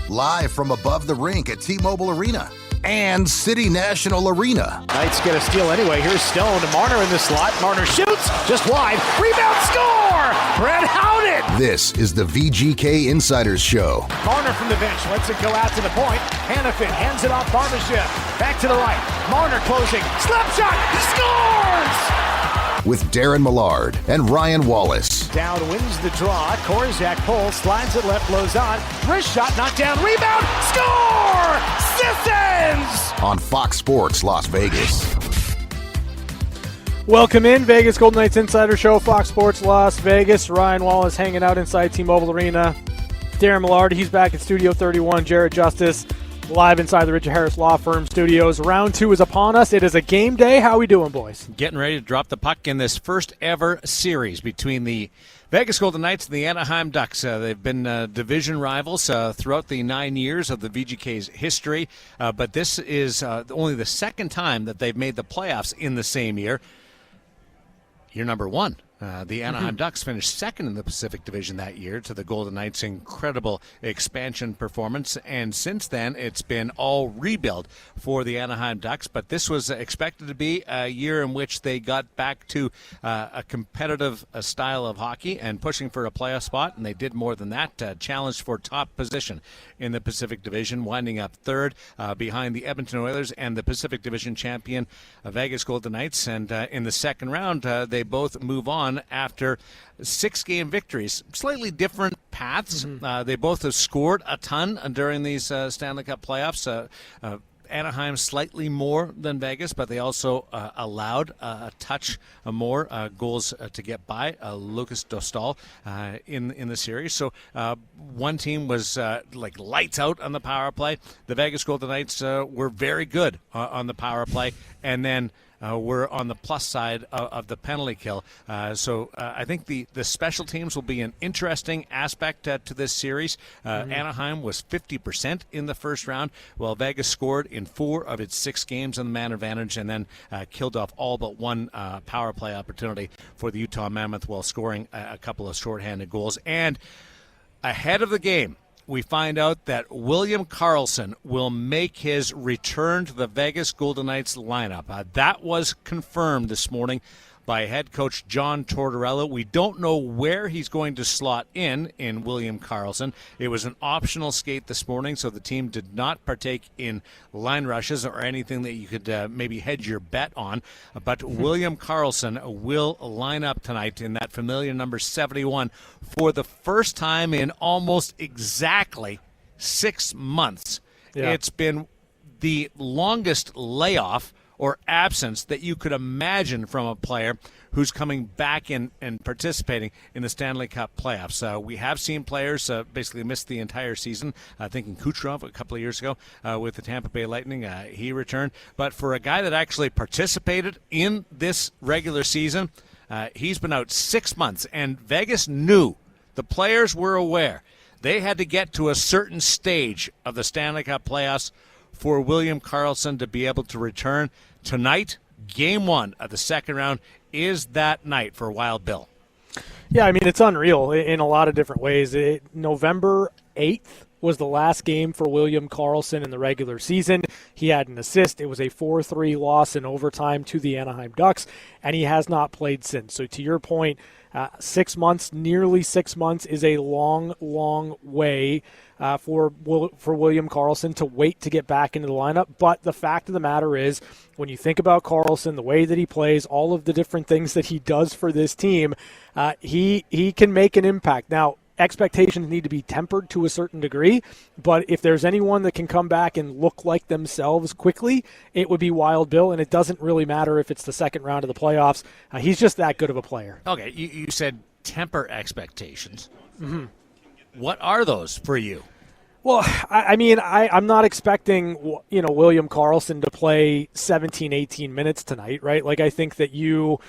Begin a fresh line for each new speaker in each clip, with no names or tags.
live from above the rink at T-Mobile Arena and City National Arena.
Knights get a steal anyway. Here's Stone to Marner in the slot. Marner shoots, just wide. Rebound, score! Brett Howden!
This is the VGK Insiders Show.
Marner from the bench lets it go out to the point. Hannafin hands it off Barbashev. Back to the right. Marner closing. Slap shot! He scores!
With Daren Millard and Ryan Wallace.
Down wins the draw. Korzak pulls, slides it left, Lozon. Wrist shot, knocked down, rebound, score! Sissons!
On Fox Sports Las Vegas.
Welcome in, Vegas Golden Knights Insider Show, Fox Sports Las Vegas. Ryan Wallace hanging out inside T-Mobile Arena. Daren Millard, he's back at Studio 31. Jared Justice live inside the Richard Harris Law Firm studios. Round 2 is upon us. It is a game day. How are we doing, boys?
Getting ready to drop the puck in this first ever series between the Vegas Golden Knights and the Anaheim Ducks. They've been division rivals throughout the 9 years of the VGK's history, but this is only the second time that they've made the playoffs in the same year. Year number 1. The Anaheim Ducks finished second in the Pacific Division that year to the Golden Knights' incredible expansion performance. And since then, it's been all rebuild for the Anaheim Ducks. But this was expected to be a year in which they got back to a competitive style of hockey and pushing for a playoff spot. And they did more than that, challenged for top position in the Pacific Division, winding up third behind the Edmonton Oilers and the Pacific Division champion Vegas Golden Knights. And in the second round, they both move on after 6-game victories. Slightly different paths. They both have scored a ton during these Stanley Cup playoffs. Anaheim slightly more than Vegas, but they also allowed a touch more goals to get by Lucas Dostal in the series. So one team was like lights out on the power play. The Vegas Golden Knights were very good on the power play, and then we're on the plus side of the penalty kill. So I think the special teams will be an interesting aspect to this series. Anaheim was 50% in the first round, while Vegas scored in 4 of its 6 games on the man advantage and then killed off all but one power play opportunity for the Utah Mammoth while scoring a couple of shorthanded goals. And ahead of the game, we find out that William Karlsson will make his return to the Vegas Golden Knights lineup. That was confirmed this morning by head coach John Tortorella. We don't know where he's going to slot in William Karlsson. It was an optional skate this morning, so the team did not partake in line rushes or anything that you could maybe hedge your bet on. But William Karlsson will line up tonight in that familiar number 71 for the first time in almost exactly 6 months. Yeah. It's been the longest layoff or absence that you could imagine from a player who's coming back in and participating in the Stanley Cup playoffs. We have seen players basically miss the entire season. Thinking Kucherov a couple of years ago with the Tampa Bay Lightning, he returned. But for a guy that actually participated in this regular season, he's been out 6 months, and Vegas knew, the players were aware, they had to get to a certain stage of the Stanley Cup playoffs for William Karlsson to be able to return. Tonight, game 1 of the second round is that night for Wild Bill.
Yeah, I mean, it's unreal in a lot of different ways. November 8th was the last game for William Karlsson in the regular season. He had an assist. It was a 4-3 loss in overtime to the Anaheim Ducks, and he has not played since. So to your point, 6 months, nearly 6 months, is a long, long way for William Karlsson to wait to get back into the lineup. But the fact of the matter is, when you think about Karlsson, the way that he plays, all of the different things that he does for this team, he can make an impact. Now, expectations need to be tempered to a certain degree, but if there's anyone that can come back and look like themselves quickly, it would be Wild Bill, and it doesn't really matter if it's the second round of the playoffs. He's just that good of a player.
Okay, you said temper expectations. Mm-hmm. What are those for you?
Well, I mean, I'm not expecting, William Karlsson to play 17, 18 minutes tonight, right? Like, I think that you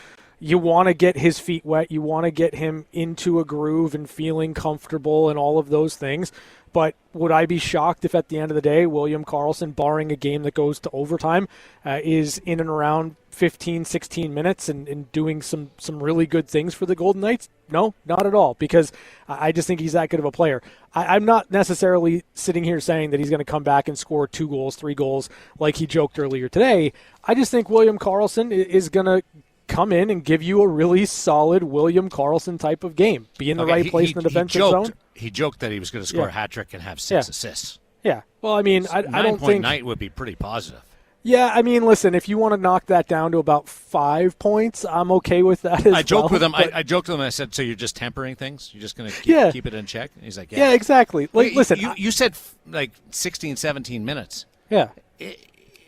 you want to get his feet wet. You want to get him into a groove and feeling comfortable and all of those things. But would I be shocked if at the end of the day, William Karlsson, barring a game that goes to overtime, is in and around 15, 16 minutes and doing some really good things for the Golden Knights? No, not at all, because I just think he's that good of a player. I'm not necessarily sitting here saying that he's going to come back and score 2 goals, 3 goals like he joked earlier today. I just think William Karlsson is going to come in and give you a really solid William Karlsson type of game. Be in the right place in the defensive zone.
He joked that he was going to score a hat trick and have 6 assists.
Yeah. Well, I mean, I don't think
9-point night would be pretty positive.
Yeah, I mean, listen, if you want to knock that down to about 5 points, I'm okay with that as
I joked
well,
with him.
but-
I joked with him. I said, "So you're just tempering things? You're just going to keep it in check?" And he's like, "Yeah,
exactly." Like, listen,
you said like 16, 17 minutes.
Yeah.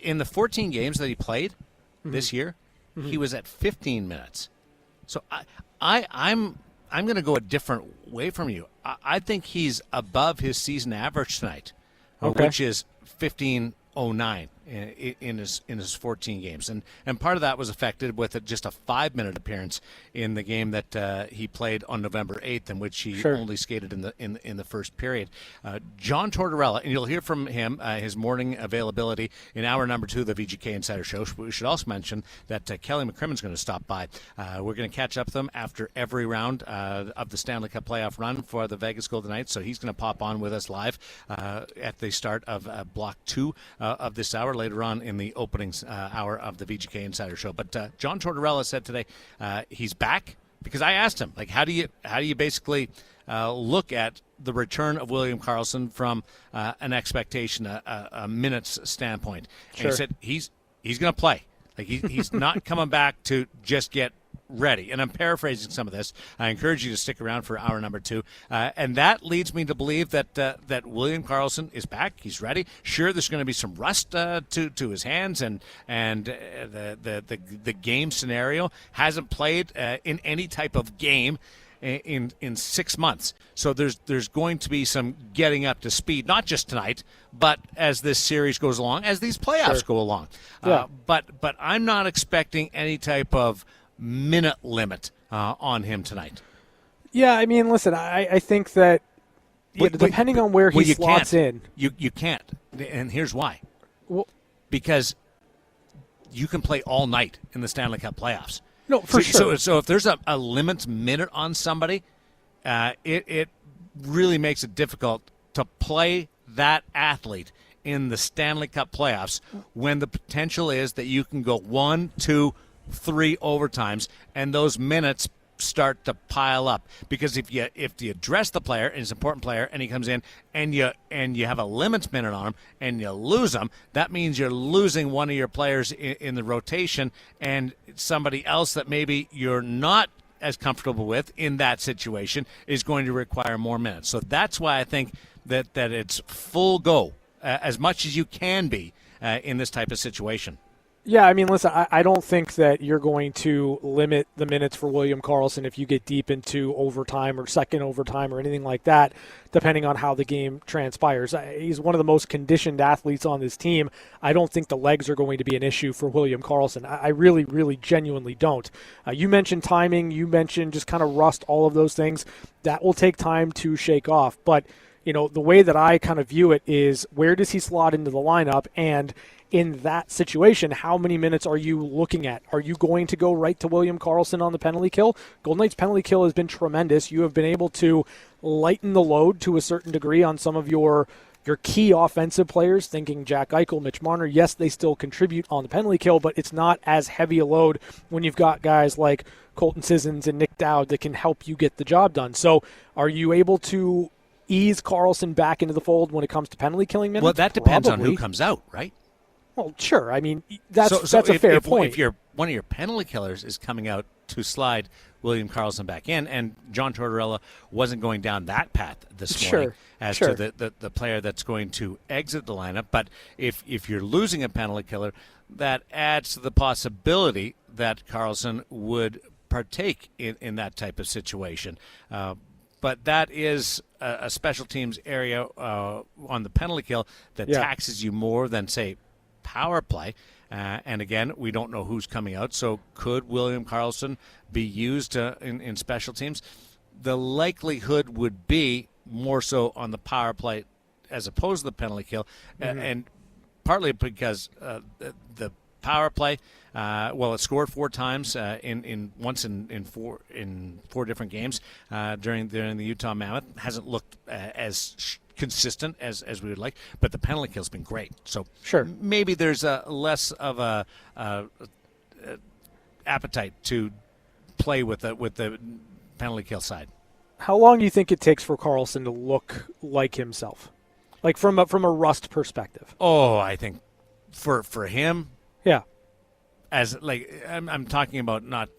In the 14 games that he played this year, he was at 15 minutes. So I'm going to go a different way from you. I think he's above his season average tonight, which is 15:09 in his 14 games, and part of that was affected with just a 5-minute appearance in the game that he played on November 8th, in which he only skated in the first period. John Tortorella, and you'll hear from him his morning availability in hour number 2 of the VGK Insider Show. We should also mention that Kelly McCrimmon's going to stop by. We're going to catch up with him after every round of the Stanley Cup playoff run for the Vegas Golden Knights, so he's going to pop on with us live at the start of Block 2 of this hour, later on in the opening hour of the VGK Insider Show. But John Tortorella said today he's back, because I asked him, like, how do you basically look at the return of William Karlsson from an expectation, a minutes standpoint? And he said he's going to play. Like, he's not coming back to just get ready. And I'm paraphrasing some of this. I encourage you to stick around for hour number 2. And that leads me to believe that William Karlsson is back. He's ready. Sure, there's going to be some rust to his hands, and the game scenario hasn't played in any type of game in 6 months. So there's going to be some getting up to speed, not just tonight, but as this series goes along, as these playoffs go along.
Yeah.
But I'm not expecting any type of minute limit on him tonight.
Yeah, I mean, listen, I think that depending on where he slots in.
You can't. And here's why.
Well,
because you can play all night in the Stanley Cup playoffs.
No, for sure.
So if there's a limit minute on somebody, it really makes it difficult to play that athlete in the Stanley Cup playoffs when the potential is that you can go 1, 2, 3 overtimes, and those minutes start to pile up. Because if you address the player, and he's an important player, and he comes in and you have a limits minute on him and you lose him, that means you're losing one of your players in the rotation, and somebody else that maybe you're not as comfortable with in that situation is going to require more minutes. So that's why I think that it's full go as much as you can be in this type of situation.
Yeah, I mean, listen, I don't think that you're going to limit the minutes for William Karlsson if you get deep into overtime or second overtime or anything like that, depending on how the game transpires. He's one of the most conditioned athletes on this team. I don't think the legs are going to be an issue for William Karlsson. I really, really genuinely don't. You mentioned timing. You mentioned just kind of rust, all of those things. That will take time to shake off. But, you know, the way that I kind of view it is, where does he slot into the lineup? And in that situation, how many minutes are you looking at? Are you going to go right to William Karlsson on the penalty kill? Golden Knights' penalty kill has been tremendous. You have been able to lighten the load to a certain degree on some of your key offensive players, thinking Jack Eichel, Mitch Marner. Yes, they still contribute on the penalty kill, but it's not as heavy a load when you've got guys like Colton Sissons and Nick Dowd that can help you get the job done. So are you able to ease Karlsson back into the fold when it comes to penalty killing minutes?
Well, that depends
Probably.
on who comes out, right?
Well, sure. I mean, that's
So
a fair point.
If one of your penalty killers is coming out to slide William Karlsson back in, and John Tortorella wasn't going down that path this morning as to the player that's going to exit the lineup, but if you're losing a penalty killer, that adds to the possibility that Karlsson would partake in that type of situation. But that is a special teams area on the penalty kill that taxes you more than, say, power play. And again, we don't know who's coming out. So could William Karlsson be used in special teams? The likelihood would be more so on the power play as opposed to the penalty kill, and partly because the power play, it scored 4 times in 4 different games during the Utah Mammoth. Hasn't looked as consistent as we would like, but the penalty kill's been great. So
sure,
maybe there's less of a appetite to play with the penalty kill side.
How long do you think it takes for Karlsson to look like himself, like from a rust perspective?
Oh, I think for him,
yeah.
As I'm talking about not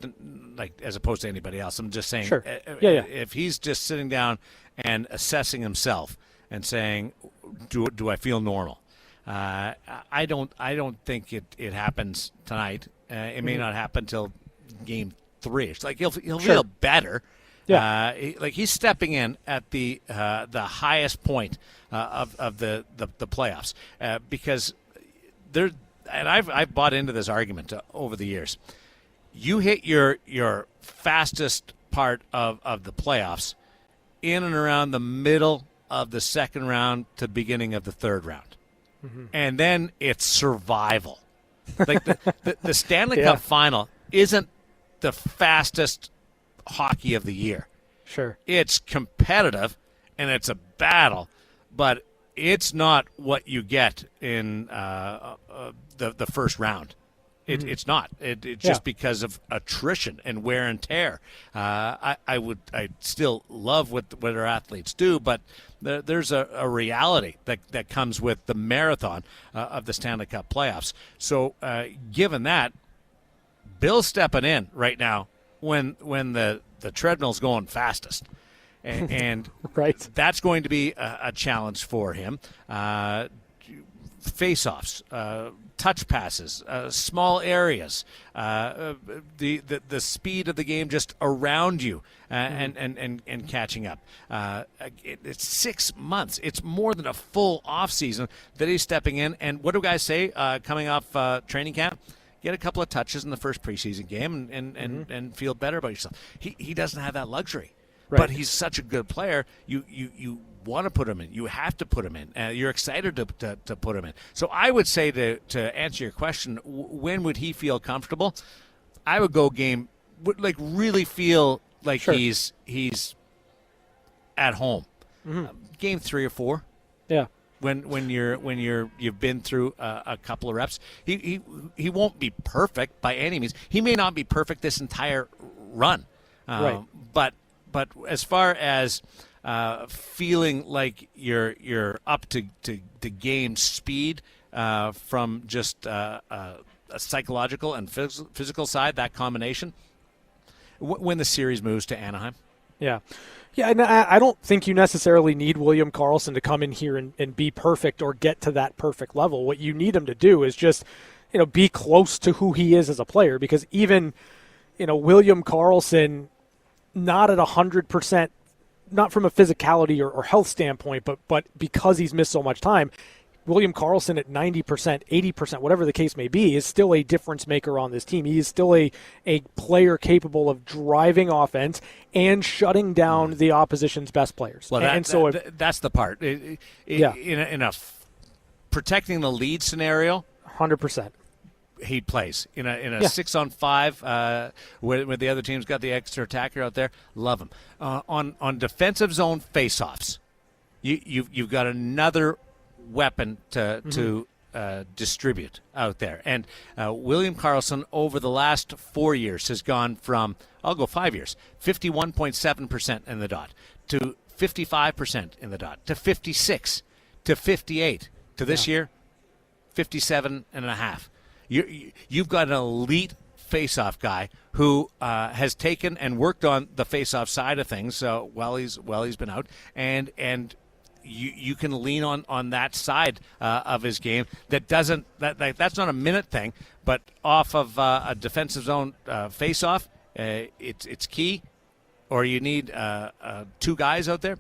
like as opposed to anybody else. I'm just saying,
sure.
If he's just sitting down and assessing himself and saying, do I feel normal? I don't think it happens tonight. It may not happen till game 3. It's like he'll feel better.
Yeah.
He's stepping in at the highest point of the playoffs because there. And I've bought into this argument over the years. You hit your fastest part of the playoffs in and around the middle of the second round to beginning of the third round. Mm-hmm. And then it's survival. Like the Stanley Cup final isn't the fastest hockey of the year.
Sure.
It's competitive and it's a battle, but it's not what you get in the first round. It's not. It's just because of attrition and wear and tear. I still love what our athletes do, but there's a reality that comes with the marathon of the Stanley Cup playoffs. So given that, Bill's stepping in right now when the treadmill's going fastest. And
right.
That's going to be a challenge for him. Face-offs, touch passes, small areas, the speed of the game just around you, and catching up. It's 6 months. It's more than a full off season that he's stepping in. And what do guys say coming off training camp? Get a couple of touches in the first preseason game and feel better about yourself. He doesn't have that luxury. Right. But he's such a good player. You want to put him in. You have to put him in. You're excited to put him in. So I would say to answer your question, when would he feel comfortable? I would go game, really feel like
sure.
he's at home. Game 3 or 4.
Yeah.
When you've been through a couple of reps, he won't be perfect by any means. He may not be perfect this entire run.
Right.
But as far as feeling like you're up to game speed from just a psychological and physical side, that combination, when the series moves to Anaheim.
Yeah. Yeah, and I don't think you necessarily need William Karlsson to come in here and be perfect or get to that perfect level. What you need him to do is just, be close to who he is as a player, because even, William Karlsson, not at 100%, not from a physicality or health standpoint, but because he's missed so much time, William Karlsson at 90%, 80%, whatever the case may be, is still a difference maker on this team. He is still a player capable of driving offense and shutting down the opposition's best players.
Well, that's the part. In a protecting the lead scenario,
100%.
He plays in a 6-on-5 where the other team's got the extra attacker out there. Love him on defensive zone faceoffs. You've got another weapon to distribute out there, and William Karlsson over the last 4 years has gone from, I'll go 5 years, 51.7% in the dot to 55% in the dot to 56 to 58 to this year 57.5. You've got an elite face-off guy who has taken and worked on the face-off side of things while he's been out, and you can lean on that side of his game. That's not a minute thing, but off of a defensive zone face-off, it's key. Or you need 2 guys out there.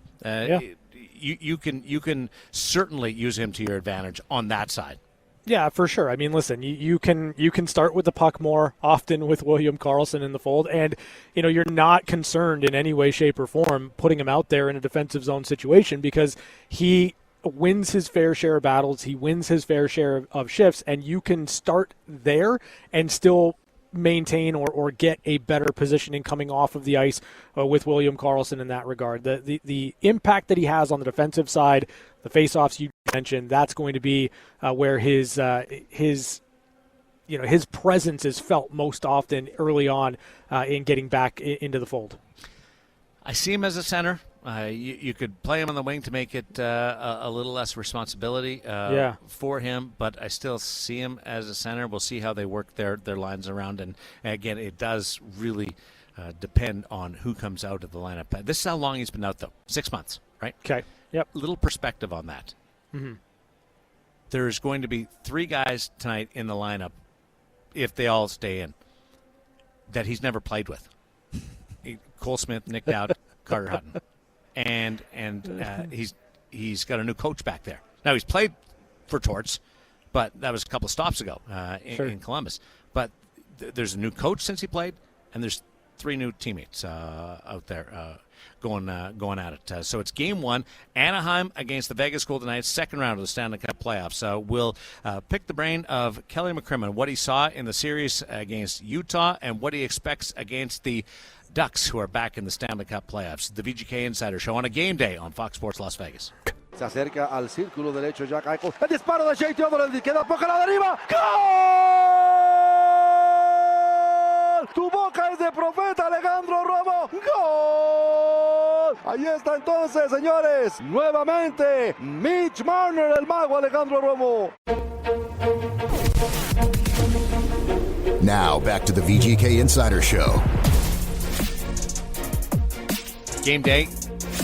You can certainly use him to your advantage on that side.
Yeah, for sure. I mean, listen, you can start with the puck more often with William Karlsson in the fold, and you're not concerned in any way, shape, or form putting him out there in a defensive zone situation because he wins his fair share of battles, he wins his fair share of shifts, and you can start there and still maintain or get a better positioning coming off of the ice with William Karlsson in that regard. The impact that he has on the defensive side, the faceoffs you mentioned, that's going to be where his presence is felt most often early on in getting back into the fold.
I see him as a center. You could play him on the wing to make it a little less responsibility for him, but I still see him as a center. We'll see how they work their lines around. And again, it does really depend on who comes out of the lineup. This is how long he's been out, though. 6 months, right?
Okay. Yep.
Little perspective on that.
Mm-hmm.
There's going to be 3 guys tonight in the lineup, if they all stay in, that he's never played with. Cole Smith, Nick Dowd, Carter Hutton. And he's got a new coach back there. Now, he's played for Torts, but that was a couple of stops ago in Columbus. But there's a new coach since he played, and there's 3 new teammates out there going at it. So it's Game 1, Anaheim against the Vegas Golden Knights, second round of the Stanley Cup playoffs. We'll pick the brain of Kelly McCrimmon, what he saw in the series against Utah and what he expects against the Ducks, who are back in the Stanley Cup playoffs. The VGK Insider Show on a game day on Fox Sports Las Vegas.
Se acerca al círculo derecho Jack Eichel. El disparo de Shea Theodore, queda poca la deriva. ¡Gol! Tu boca es de profeta, Alejandro Romo. ¡Gol! Ahí está entonces, señores. Nuevamente, Mitch Marner, el mago Alejandro Romo.
Now back to the VGK Insider Show.
Game day,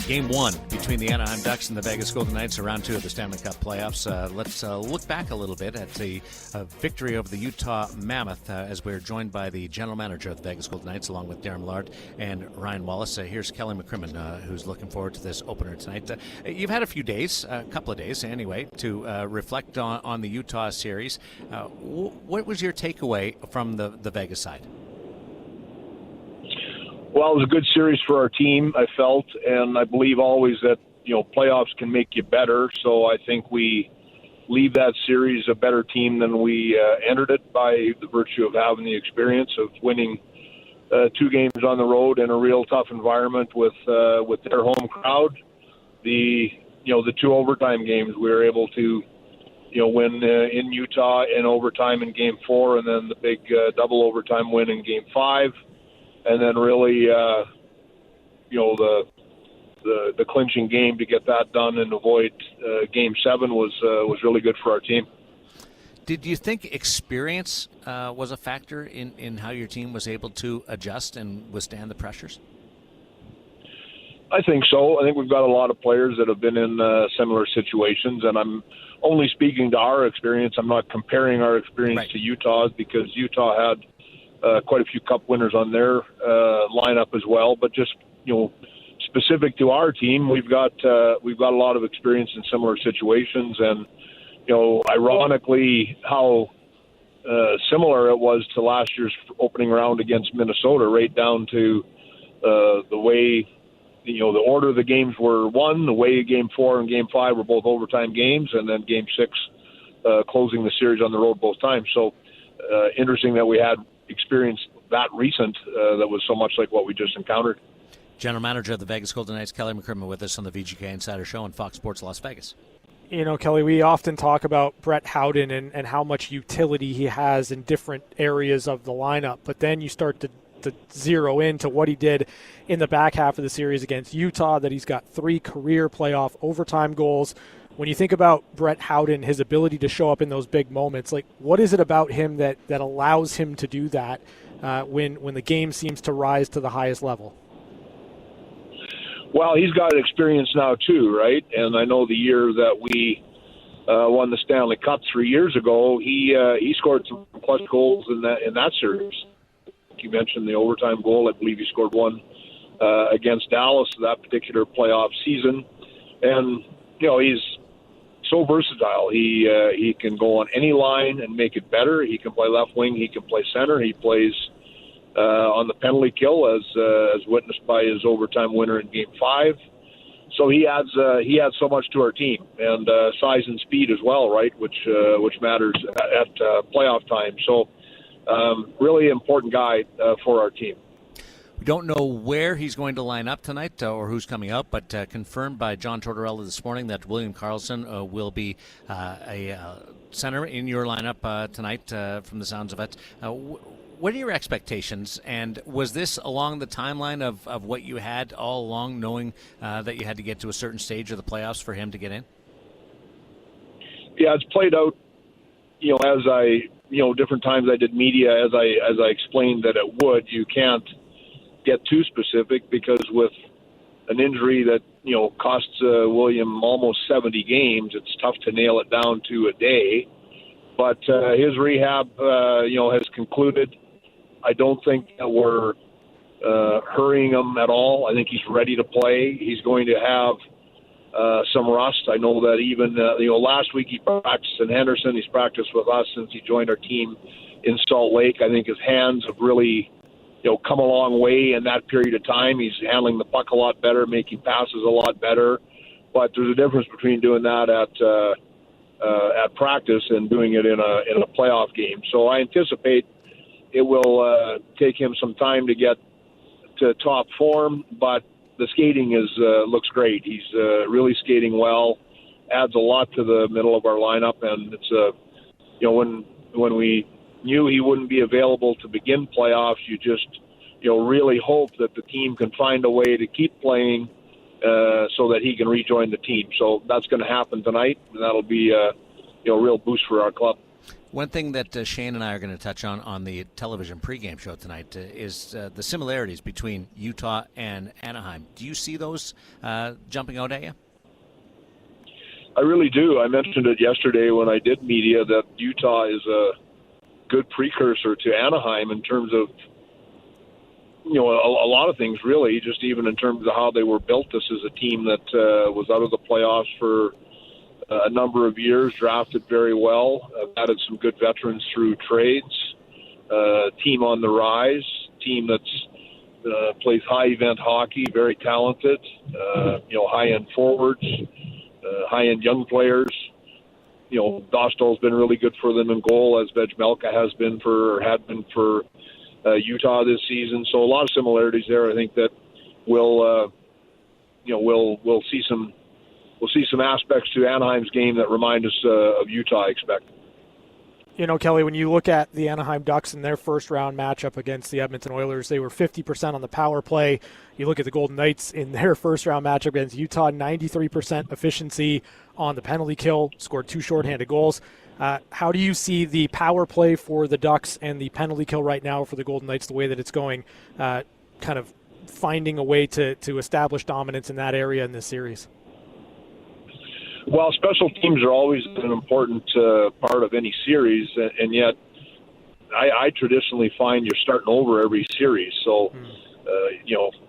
Game 1 between the Anaheim Ducks and the Vegas Golden Knights, round 2 of the Stanley Cup playoffs. Let's look back a little bit at the victory over the Utah Mammoth as we're joined by the general manager of the Vegas Golden Knights, along with Daren Millard and Ryan Wallace. Here's Kelly McCrimmon, who's looking forward to this opener tonight. You've had a few days, a couple of days anyway, to reflect on the Utah series. What was your takeaway from the Vegas side?
Well, it was a good series for our team, I felt, and I believe always that, playoffs can make you better. So I think we leave that series a better team than we entered it by the virtue of having the experience of winning 2 games on the road in a real tough environment with their home crowd. The 2 overtime games we were able to, win in Utah in overtime in Game 4, and then the big double overtime win in Game 5. And then really, the clinching game to get that done and avoid Game 7 was really good for our team.
Did you think experience was a factor in how your team was able to adjust and withstand the pressures?
I think so. I think we've got a lot of players that have been in similar situations, and I'm only speaking to our experience. I'm not comparing our experience to Utah's, because Utah had quite a few Cup winners on their lineup as well. But just specific to our team, we've got a lot of experience in similar situations, and ironically, how similar it was to last year's opening round against Minnesota, right down to the way the order the games were won, the way Game 4 and Game 5 were both overtime games, and then Game 6 closing the series on the road both times. So interesting that we had experience that recent that was so much like what we just encountered.
General Manager of the Vegas Golden Knights, Kelly McCrimmon, with us on the VGK Insider Show on Fox Sports Las Vegas.
Kelly, we often talk about Brett Howden and how much utility he has in different areas of the lineup, but then you start to zero into what he did in the back half of the series against Utah, that he's got 3 career playoff overtime goals. When you think about Brett Howden, his ability to show up in those big moments, like, what is it about him that allows him to do that when the game seems to rise to the highest level?
Well, he's got experience now too, right? And I know the year that we won the Stanley Cup 3 years ago, he scored some clutch goals in that series. You mentioned the overtime goal. I believe he scored one against Dallas that particular playoff season. And, he's so versatile. He can go on any line and make it better. He can play left wing. He can play center. He plays on the penalty kill, as witnessed by his overtime winner in Game 5. So he adds so much to our team, and size and speed as well, right? Which matters at playoff time. So really important guy for our team.
We don't know where he's going to line up tonight or who's coming out, but confirmed by John Tortorella this morning that William Karlsson will be a center in your lineup tonight, from the sounds of it. What are your expectations, and was this along the timeline of what you had all along, knowing that you had to get to a certain stage of the playoffs for him to get in?
Yeah, it's played out, as I, different times I did media, as I explained that it would. You can't get too specific because with an injury that, costs William almost 70 games, it's tough to nail it down to a day. But his rehab, has concluded. I don't think that we're hurrying him at all. I think he's ready to play. He's going to have some rust. I know that even, last week he practiced in Henderson. He's practiced with us since he joined our team in Salt Lake. I think his hands have really, come a long way in that period of time. He's handling the puck a lot better, making passes a lot better. But there's a difference between doing that at practice and doing it in a playoff game. So I anticipate it will take him some time to get to top form, but the skating looks great. He's really skating well, adds a lot to the middle of our lineup, and it's when we knew he wouldn't be available to begin playoffs, you just really hope that the team can find a way to keep playing so that he can rejoin the team. So that's going to happen tonight, and that'll be a real boost for our club.
One thing that Shane and I are going to touch on the television pregame show tonight is the similarities between Utah and Anaheim. Do you see those jumping out at you?
I really do. I mentioned it yesterday when I did media that Utah is a good precursor to Anaheim in terms of, a lot of things, really, just even in terms of how they were built. This is a team that was out of the playoffs for a number of years, drafted very well, added some good veterans through trades, team on the rise, team that's plays high-event hockey, very talented, high-end forwards, high-end young players. Dostal's been really good for them in goal, as Vejmelka had been for Utah this season. So a lot of similarities there. I think that we'll see some. We'll see some aspects to Anaheim's game that remind us of Utah, I expect.
Kelly, when you look at the Anaheim Ducks in their first-round matchup against the Edmonton Oilers, they were 50% on the power play. You look at the Golden Knights in their first-round matchup against Utah, 93% efficiency on the penalty kill, scored 2 shorthanded goals. How do you see the power play for the Ducks and the penalty kill right now for the Golden Knights, the way that it's going, kind of finding a way to establish dominance in that area in this series?
Well, special teams are always an important part of any series, and yet I traditionally find you're starting over every series. So,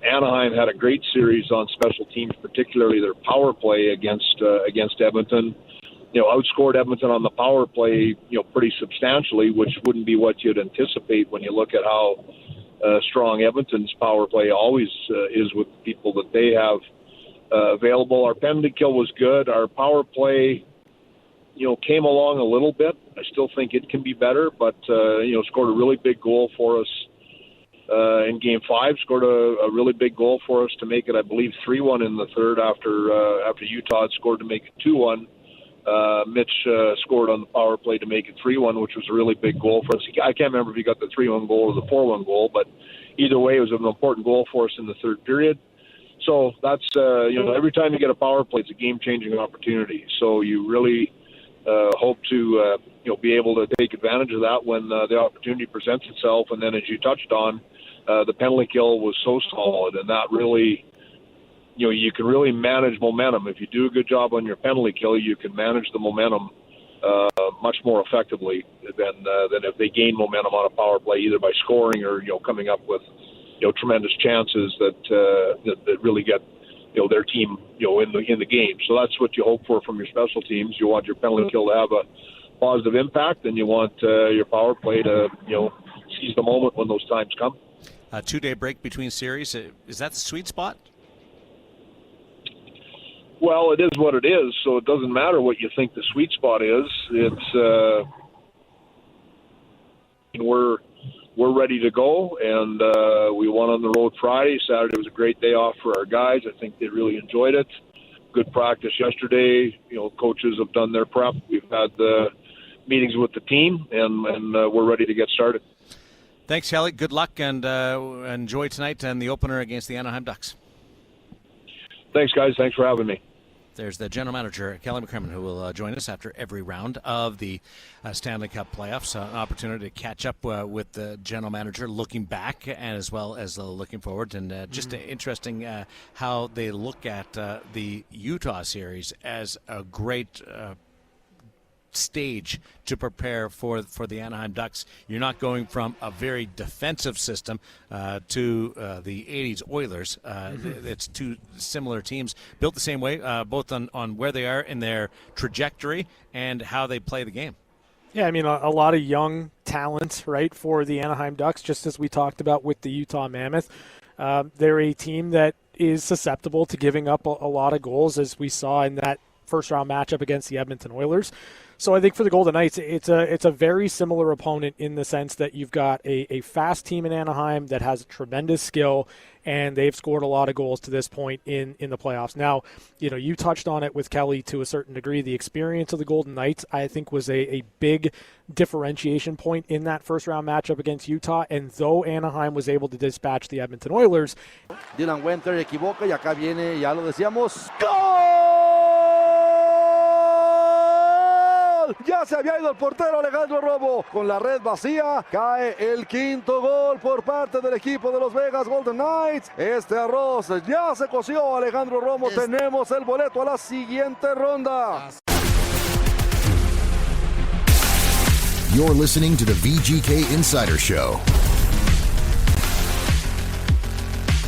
Anaheim had a great series on special teams, particularly their power play against Edmonton. Outscored Edmonton on the power play, pretty substantially, which wouldn't be what you'd anticipate when you look at how strong Edmonton's power play always is with the people that they have available. Our penalty kill was good. Our power play, came along a little bit. I still think it can be better, but, scored a really big goal for us in Game 5, scored a really big goal for us to make it, I believe, 3-1 in the third after Utah had scored to make it 2-1. Mitch scored on the power play to make it 3-1, which was a really big goal for us. I can't remember if he got the 3-1 goal or the 4-1 goal, but either way, it was an important goal for us in the third period. So that's, every time you get a power play, it's a game-changing opportunity. So you really hope to, be able to take advantage of that when the opportunity presents itself. And then, as you touched on, the penalty kill was so solid, and that really, you can really manage momentum. If you do a good job on your penalty kill, you can manage the momentum much more effectively than if they gain momentum on a power play, either by scoring or coming up with tremendous chances that really get their team, in the game. So that's what you hope for from your special teams. You want your penalty kill to have a positive impact, and you want your power play to, seize the moment when those times come.
A 2-day break between series, is that the sweet spot?
Well, it is what it is, so it doesn't matter what you think the sweet spot is. It's we're ready to go, and we won on the road Friday. Saturday was a great day off for our guys. I think they really enjoyed it. Good practice yesterday. Coaches have done their prep. We've had meetings with the team, and we're ready to get started.
Thanks, Kelly. Good luck, and enjoy tonight and the opener against the Anaheim Ducks.
Thanks, guys. Thanks for having me.
There's the general manager, Kelly McCrimmon, who will join us after every round of the Stanley Cup playoffs. An opportunity to catch up with the general manager, looking back and as well as looking forward. And just interesting how they look at the Utah series as a great stage to prepare for the Anaheim Ducks. You're not going from a very defensive system to the 80s Oilers. It's two similar teams built the same way, both on where they are in their trajectory and how they play the game.
Yeah, I mean, a lot of young talent, right, for the Anaheim Ducks, just as we talked about with the Utah Mammoth. They're a team that is susceptible to giving up a lot of goals, as we saw in that first-round matchup against the Edmonton Oilers. So I think for the Golden Knights, it's a very similar opponent in the sense that you've got a fast team in Anaheim that has tremendous skill, and they've scored a lot of goals to this point in the playoffs. Now, you touched on it with Kelly to a certain degree. The experience of the Golden Knights, I think, was a big differentiation point in that first-round matchup against Utah, and though Anaheim was able to dispatch the Edmonton Oilers.
Dylan Winter equivoca y acá viene, ya lo decíamos, ¡gol! Ya se había ido el portero Alejandro Robo. Con la red vacía, cae el quinto gol por parte del equipo de los Vegas Golden Knights. Este arroz ya se coció, Alejandro Robo. Tenemos el boleto a la siguiente ronda.
You're listening to the VGK Insider Show.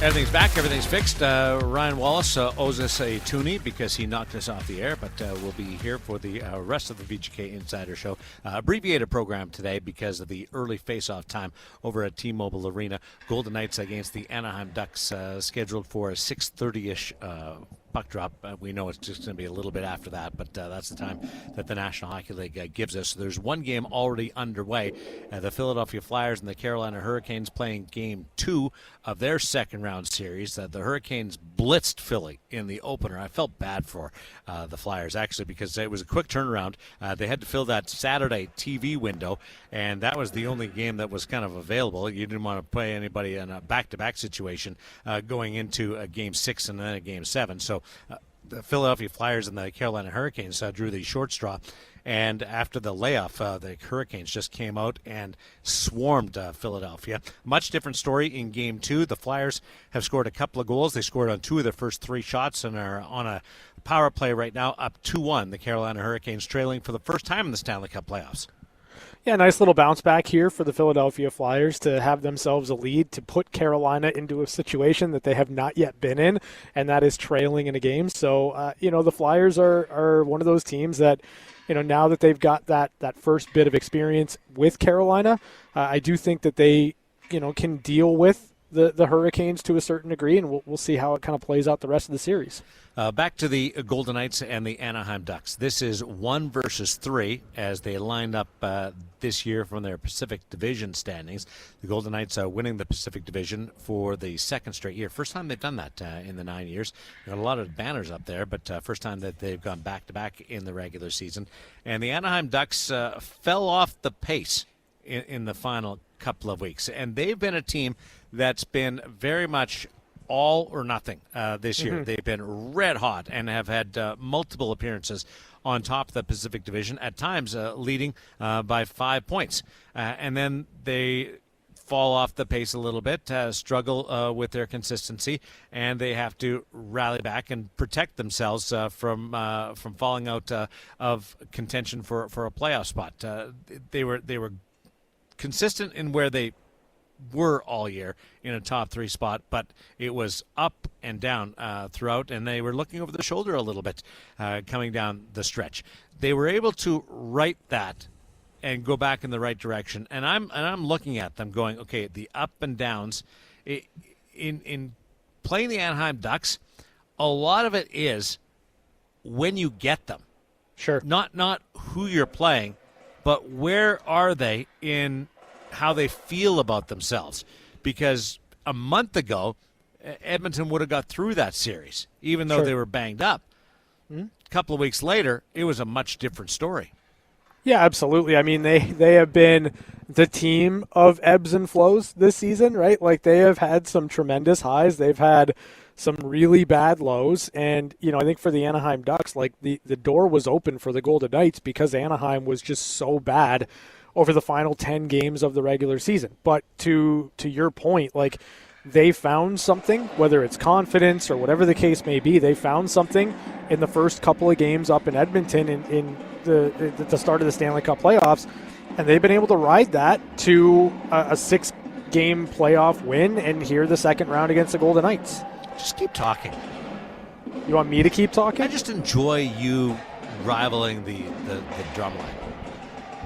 Everything's back. Everything's fixed. Ryan Wallace owes us a toonie because he knocked us off the air, but we'll be here for the rest of the VGK Insider Show. Abbreviated program today because of the early face-off time over at T-Mobile Arena. Golden Knights against the Anaheim Ducks, scheduled for a 6:30-ish puck drop. We know it's just going to be a little bit after that, but that's the time that the National Hockey League gives us. So there's one game already underway. The Philadelphia Flyers and the Carolina Hurricanes playing Game 2 of their second-round series. The Hurricanes blitzed Philly in the opener. I felt bad for the Flyers, actually, because it was a quick turnaround. They had to fill that Saturday TV window, and that was the only game that was kind of available. You didn't want to play anybody in a back-to-back situation going into a Game 6 and then a Game 7. So the Philadelphia Flyers and the Carolina Hurricanes drew the short straw. And after the layoff, the Hurricanes just came out and swarmed Philadelphia. Much different story in Game 2. The Flyers have scored a couple of goals. They scored on 2 of their first 3 shots and are on a power play right now, up 2-1. The Carolina Hurricanes trailing for the first time in the Stanley Cup playoffs.
Yeah, nice little bounce back here for the Philadelphia Flyers to have themselves a lead, to put Carolina into a situation that they have not yet been in, and that is trailing in a game. So, the Flyers are one of those teams that, now that they've got that first bit of experience with Carolina, I do think that they, can deal with the Hurricanes to a certain degree, and we'll see how it kind of plays out the rest of the series.
Back to the Golden Knights and the Anaheim Ducks. This is 1 versus 3 as they lined up this year from their Pacific Division standings. The Golden Knights are winning the Pacific Division for the second straight year. First time they've done that in the 9 years. Got a lot of banners up there, but first time that they've gone back-to-back in the regular season. And the Anaheim Ducks fell off the pace in the final couple of weeks. And they've been a team that's been very much all or nothing this year. They've been red hot and have had multiple appearances on top of the Pacific Division, at times leading by 5 points. And then they fall off the pace a little bit, struggle with their consistency, and they have to rally back and protect themselves from falling out of contention for a playoff spot. They were consistent in where they were all year in a top 3 spot, but it was up and down throughout, and they were looking over their shoulder a little bit coming down the stretch. They were able to right that and go back in the right direction, and I'm looking at them going, okay, the up and downs in playing the Anaheim Ducks, a lot of it is when you get them.
Sure.
Not who you're playing, but where are they in how they feel about themselves. Because a month ago, Edmonton would have got through that series, even though they were banged up. A couple of weeks later, it was a much different story.
Yeah, absolutely. I mean, they have been the team of ebbs and flows this season, right? Like, they have had some tremendous highs. They've had some really bad lows. And, I think for the Anaheim Ducks, like, the door was open for the Golden Knights because Anaheim was just so bad over the final 10 games of the regular season. But to your point, like, they found something, whether it's confidence or whatever the case may be, they found something in the first couple of games up in Edmonton in the start of the Stanley Cup playoffs, and they've been able to ride that to a 6-game playoff win and here the second round against the Golden Knights.
Just keep talking.
You want me to keep talking?
I just enjoy you rivaling the drum line.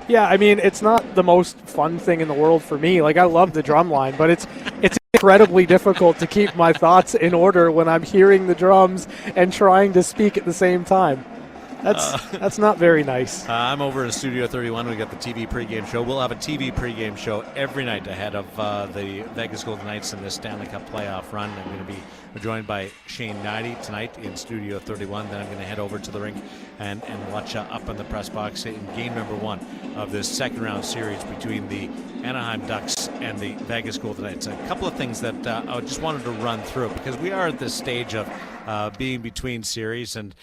Yeah, I mean, it's not the most fun thing in the world for me. Like, I love the drum line, but it's incredibly difficult to keep my thoughts in order when I'm hearing the drums and trying to speak at the same time. That's not very nice.
I'm over in Studio 31. We got the TV pregame show. We'll have a TV pregame show every night ahead of the Vegas Golden Knights in this Stanley Cup playoff run. I'm going to be joined by Shane Knighty tonight in Studio 31. Then I'm going to head over to the rink and watch up in the press box in game number 1 of this second round series between the Anaheim Ducks and the Vegas Golden Knights. A couple of things that I just wanted to run through because we are at this stage of being between series and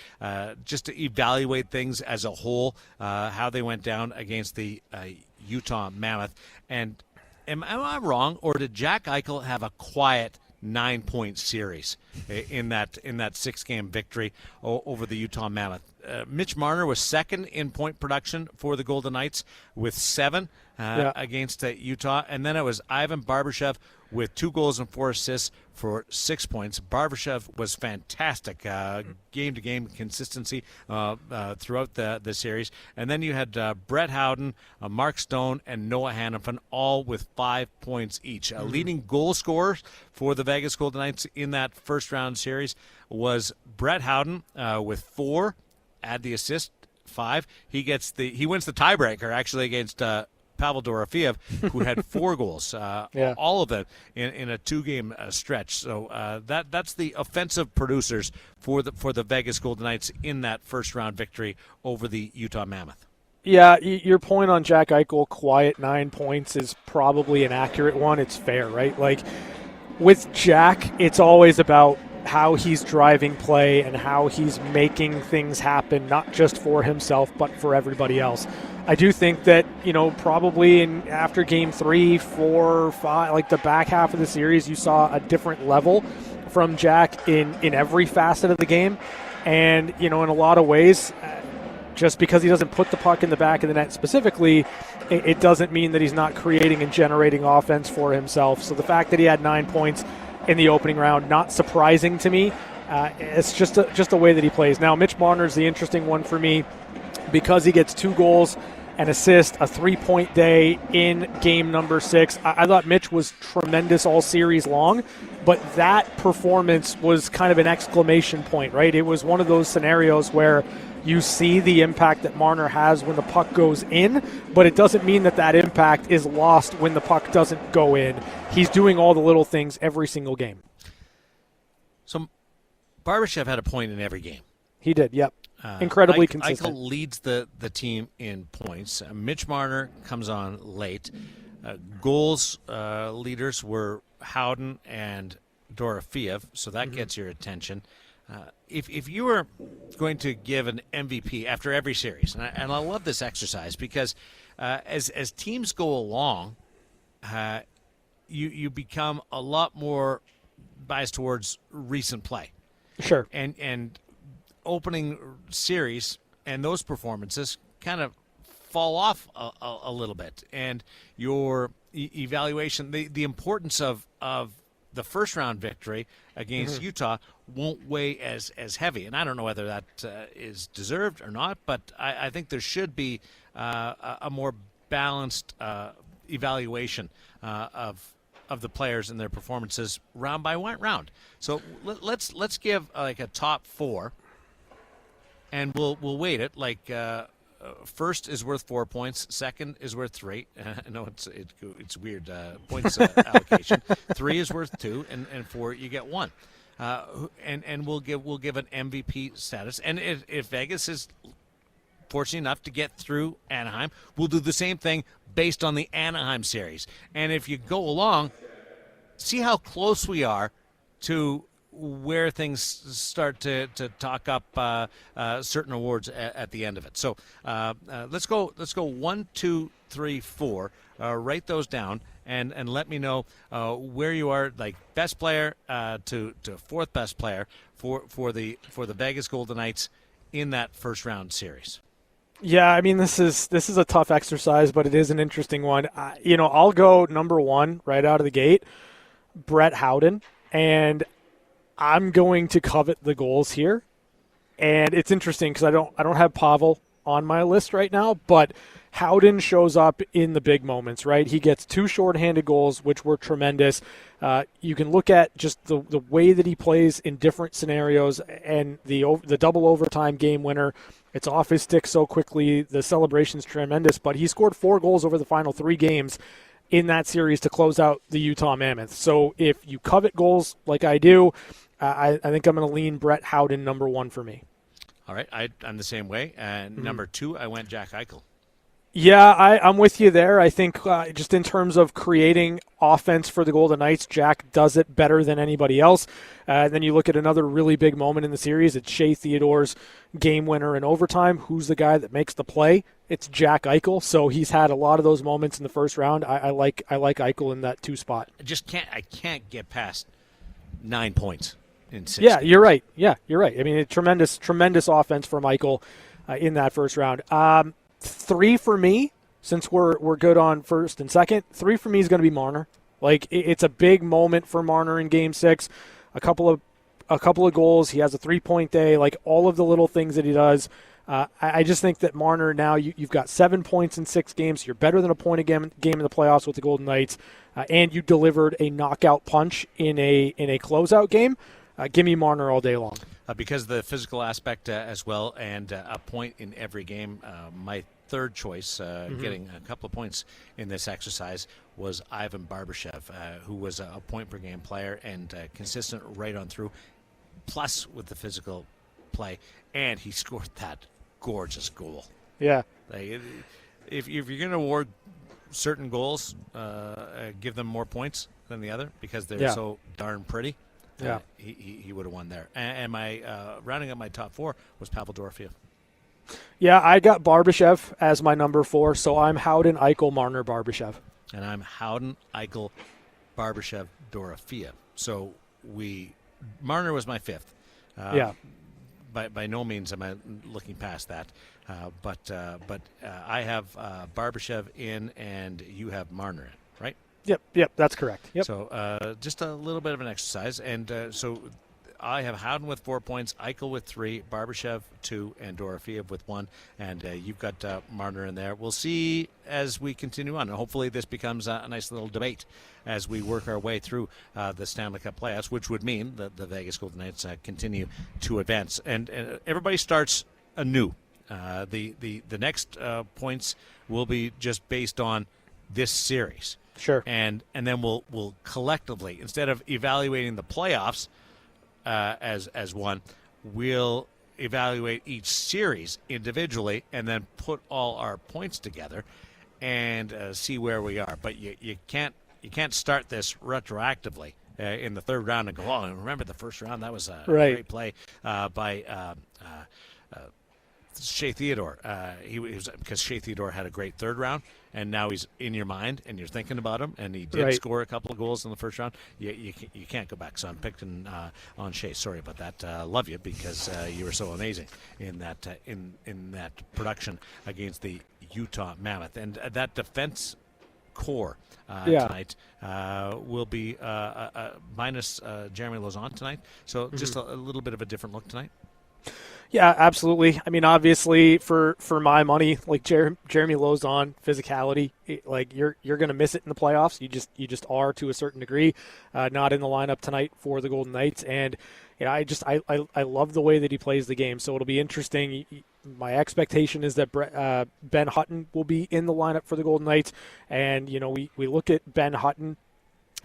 just to evaluate things as a whole, how they went down against the Utah Mammoth. And am I wrong, or did Jack Eichel have a quiet 9-point series in that 6-game victory over the Utah Mammoth? Mitch Marner was second in point production for the Golden Knights with 7 against Utah, and then it was Ivan Barbashev with 2 goals and 4 assists for 6 points. Barbashev was fantastic, game-to-game consistency throughout the series. And then you had Brett Howden, Mark Stone, and Noah Hannafin, all with 5 points each. Leading goal scorers for the Vegas Golden Knights in that first-round series was Brett Howden with 4. Add the assist, 5. He wins the tiebreaker actually against Pavel Dorofeev, who had 4 goals, all of them in a 2-game stretch. So that's the offensive producers for the Vegas Golden Knights in that first-round victory over the Utah Mammoth.
Yeah, your point on Jack Eichel, quiet 9 points, is probably an accurate one. It's fair, right? Like, with Jack, it's always about how he's driving play and how he's making things happen, not just for himself, but for everybody else. I do think that, probably after game 3, 4, 5, like the back half of the series, you saw a different level from Jack in every facet of the game. And, in a lot of ways, just because he doesn't put the puck in the back of the net specifically, it doesn't mean that he's not creating and generating offense for himself. So the fact that he had 9 points in the opening round, not surprising to me. It's just the way that he plays. Now, Mitch Marner's the interesting one for me because he gets 2 goals, an assist, a 3-point day in game number 6. I thought Mitch was tremendous all series long, but that performance was kind of an exclamation point, right? It was one of those scenarios where you see the impact that Marner has when the puck goes in, but it doesn't mean that impact is lost when the puck doesn't go in. He's doing all the little things every single game.
So Barbashev had a point in every game.
He did, yep. Incredibly consistent.
Eichel leads the team in points. Mitch Marner comes on late. Goals leaders were Howden and Dorofeev, so that gets your attention. If you were going to give an MVP after every series, and I love this exercise because as teams go along, you become a lot more biased towards recent play.
Sure.
And opening series and those performances kind of fall off a little bit, and your evaluation, the importance of the first round victory against Utah won't weigh as heavy. And I don't know whether that is deserved or not, but I think there should be a more balanced evaluation of the players and their performances round by round. So let's give like a top 4, and we'll weight it like. First is worth 4 points. Second is worth 3. No, it's weird points allocation. 3 is worth 2, and 4 you get 1. And we'll give an MVP status. And if Vegas is fortunate enough to get through Anaheim, we'll do the same thing based on the Anaheim series. And if you go along, see how close we are to where things start to talk up certain awards at the end of it. So let's go 1, 2, 3, 4. Write those down and let me know where you are, like best player to fourth best player for the Vegas Golden Knights in that first round series.
Yeah, I mean this is a tough exercise, but it is an interesting one. I'll go number 1 right out of the gate, Brett Howden, and I'm going to covet the goals here. And it's interesting because I don't have Pavel on my list right now, but Howden shows up in the big moments, right? He gets 2 shorthanded goals, which were tremendous. You can look at just the way that he plays in different scenarios, and the double overtime game winner. It's off his stick so quickly. The celebration's tremendous, but he scored 4 goals over the final 3 games in that series to close out the Utah Mammoth. So if you covet goals like I do, I think I'm going to lean Brett Howden number 1 for me.
All right, I'm the same way. And number 2, I went Jack Eichel.
Yeah, I'm with you there. I think just in terms of creating offense for the Golden Knights, Jack does it better than anybody else. And then you look at another really big moment in the series. It's Shea Theodore's game winner in overtime. Who's the guy that makes the play? It's Jack Eichel. So he's had a lot of those moments in the first round. I like Eichel in that 2 spot.
I can't get past 9 points in 6
Yeah,
games.
you're right. Yeah, you're right. I mean, tremendous offense from Eichel in that first round. 3 for me, since we're good on first and second. 3 for me is going to be Marner. Like, it's a big moment for Marner in Game 6. A couple of goals. He has a 3-point day. Like, all of the little things that he does. I just think that Marner now, you've got 7 points in 6 games. You're better than a point a game in the playoffs with the Golden Knights, and you delivered a knockout punch in a closeout game. Give me Marner all day long.
Because of the physical aspect as well, and a point in every game. My third choice, getting a couple of points in this exercise, was Ivan Barbashev, who was a point-per-game player and consistent right on through, plus with the physical play, and he scored that gorgeous goal.
Yeah.
Like, if you're going to award certain goals, give them more points than the other because they're so darn pretty.
Yeah,
he would have won there. And my rounding up my top 4 was Pavel Dorofeev.
Yeah, I got Barbashev as my number 4, so I'm Howden, Eichel, Marner, Barbashev.
And I'm Howden, Eichel, Barbashev, Dorofeev. So Marner was my 5th.
Yeah.
By no means am I looking past that, but I have Barbashev in, and you have Marner in, right?
Yep, that's correct. Yep.
So just a little bit of an exercise, and so I have Howden with 4 points, Eichel with 3, Barbashev 2, and Dorofeev with 1, and you've got Marner in there. We'll see as we continue on. Hopefully this becomes a nice little debate as we work our way through the Stanley Cup playoffs, which would mean that the Vegas Golden Knights continue to advance. And everybody starts anew. The next points will be just based on this series.
Sure.
And then we'll collectively, instead of evaluating the playoffs as one, we'll evaluate each series individually and then put all our points together and see where we are. But you can't start this retroactively in the third round and go, oh, remember the first round? That was a great play by Shea Theodore. He was, because Shea Theodore had a great third round, and now he's in your mind, and you're thinking about him, and he did score a couple of goals in the first round. You can't go back. So I'm picking on Shea. Sorry about that. Love you because you were so amazing in that in that production against the Utah Mammoth, and that defense core tonight will be minus Jeremy Lauzon tonight. So just a little bit of a different look tonight.
Yeah, absolutely. I mean, obviously, for my money, like Jeremy Lauzon, physicality, like you're going to miss it in the playoffs. You just are to a certain degree. Not in the lineup tonight for the Golden Knights, and I love the way that he plays the game. So it'll be interesting. My expectation is that Ben Hutton will be in the lineup for the Golden Knights, and we look at Ben Hutton.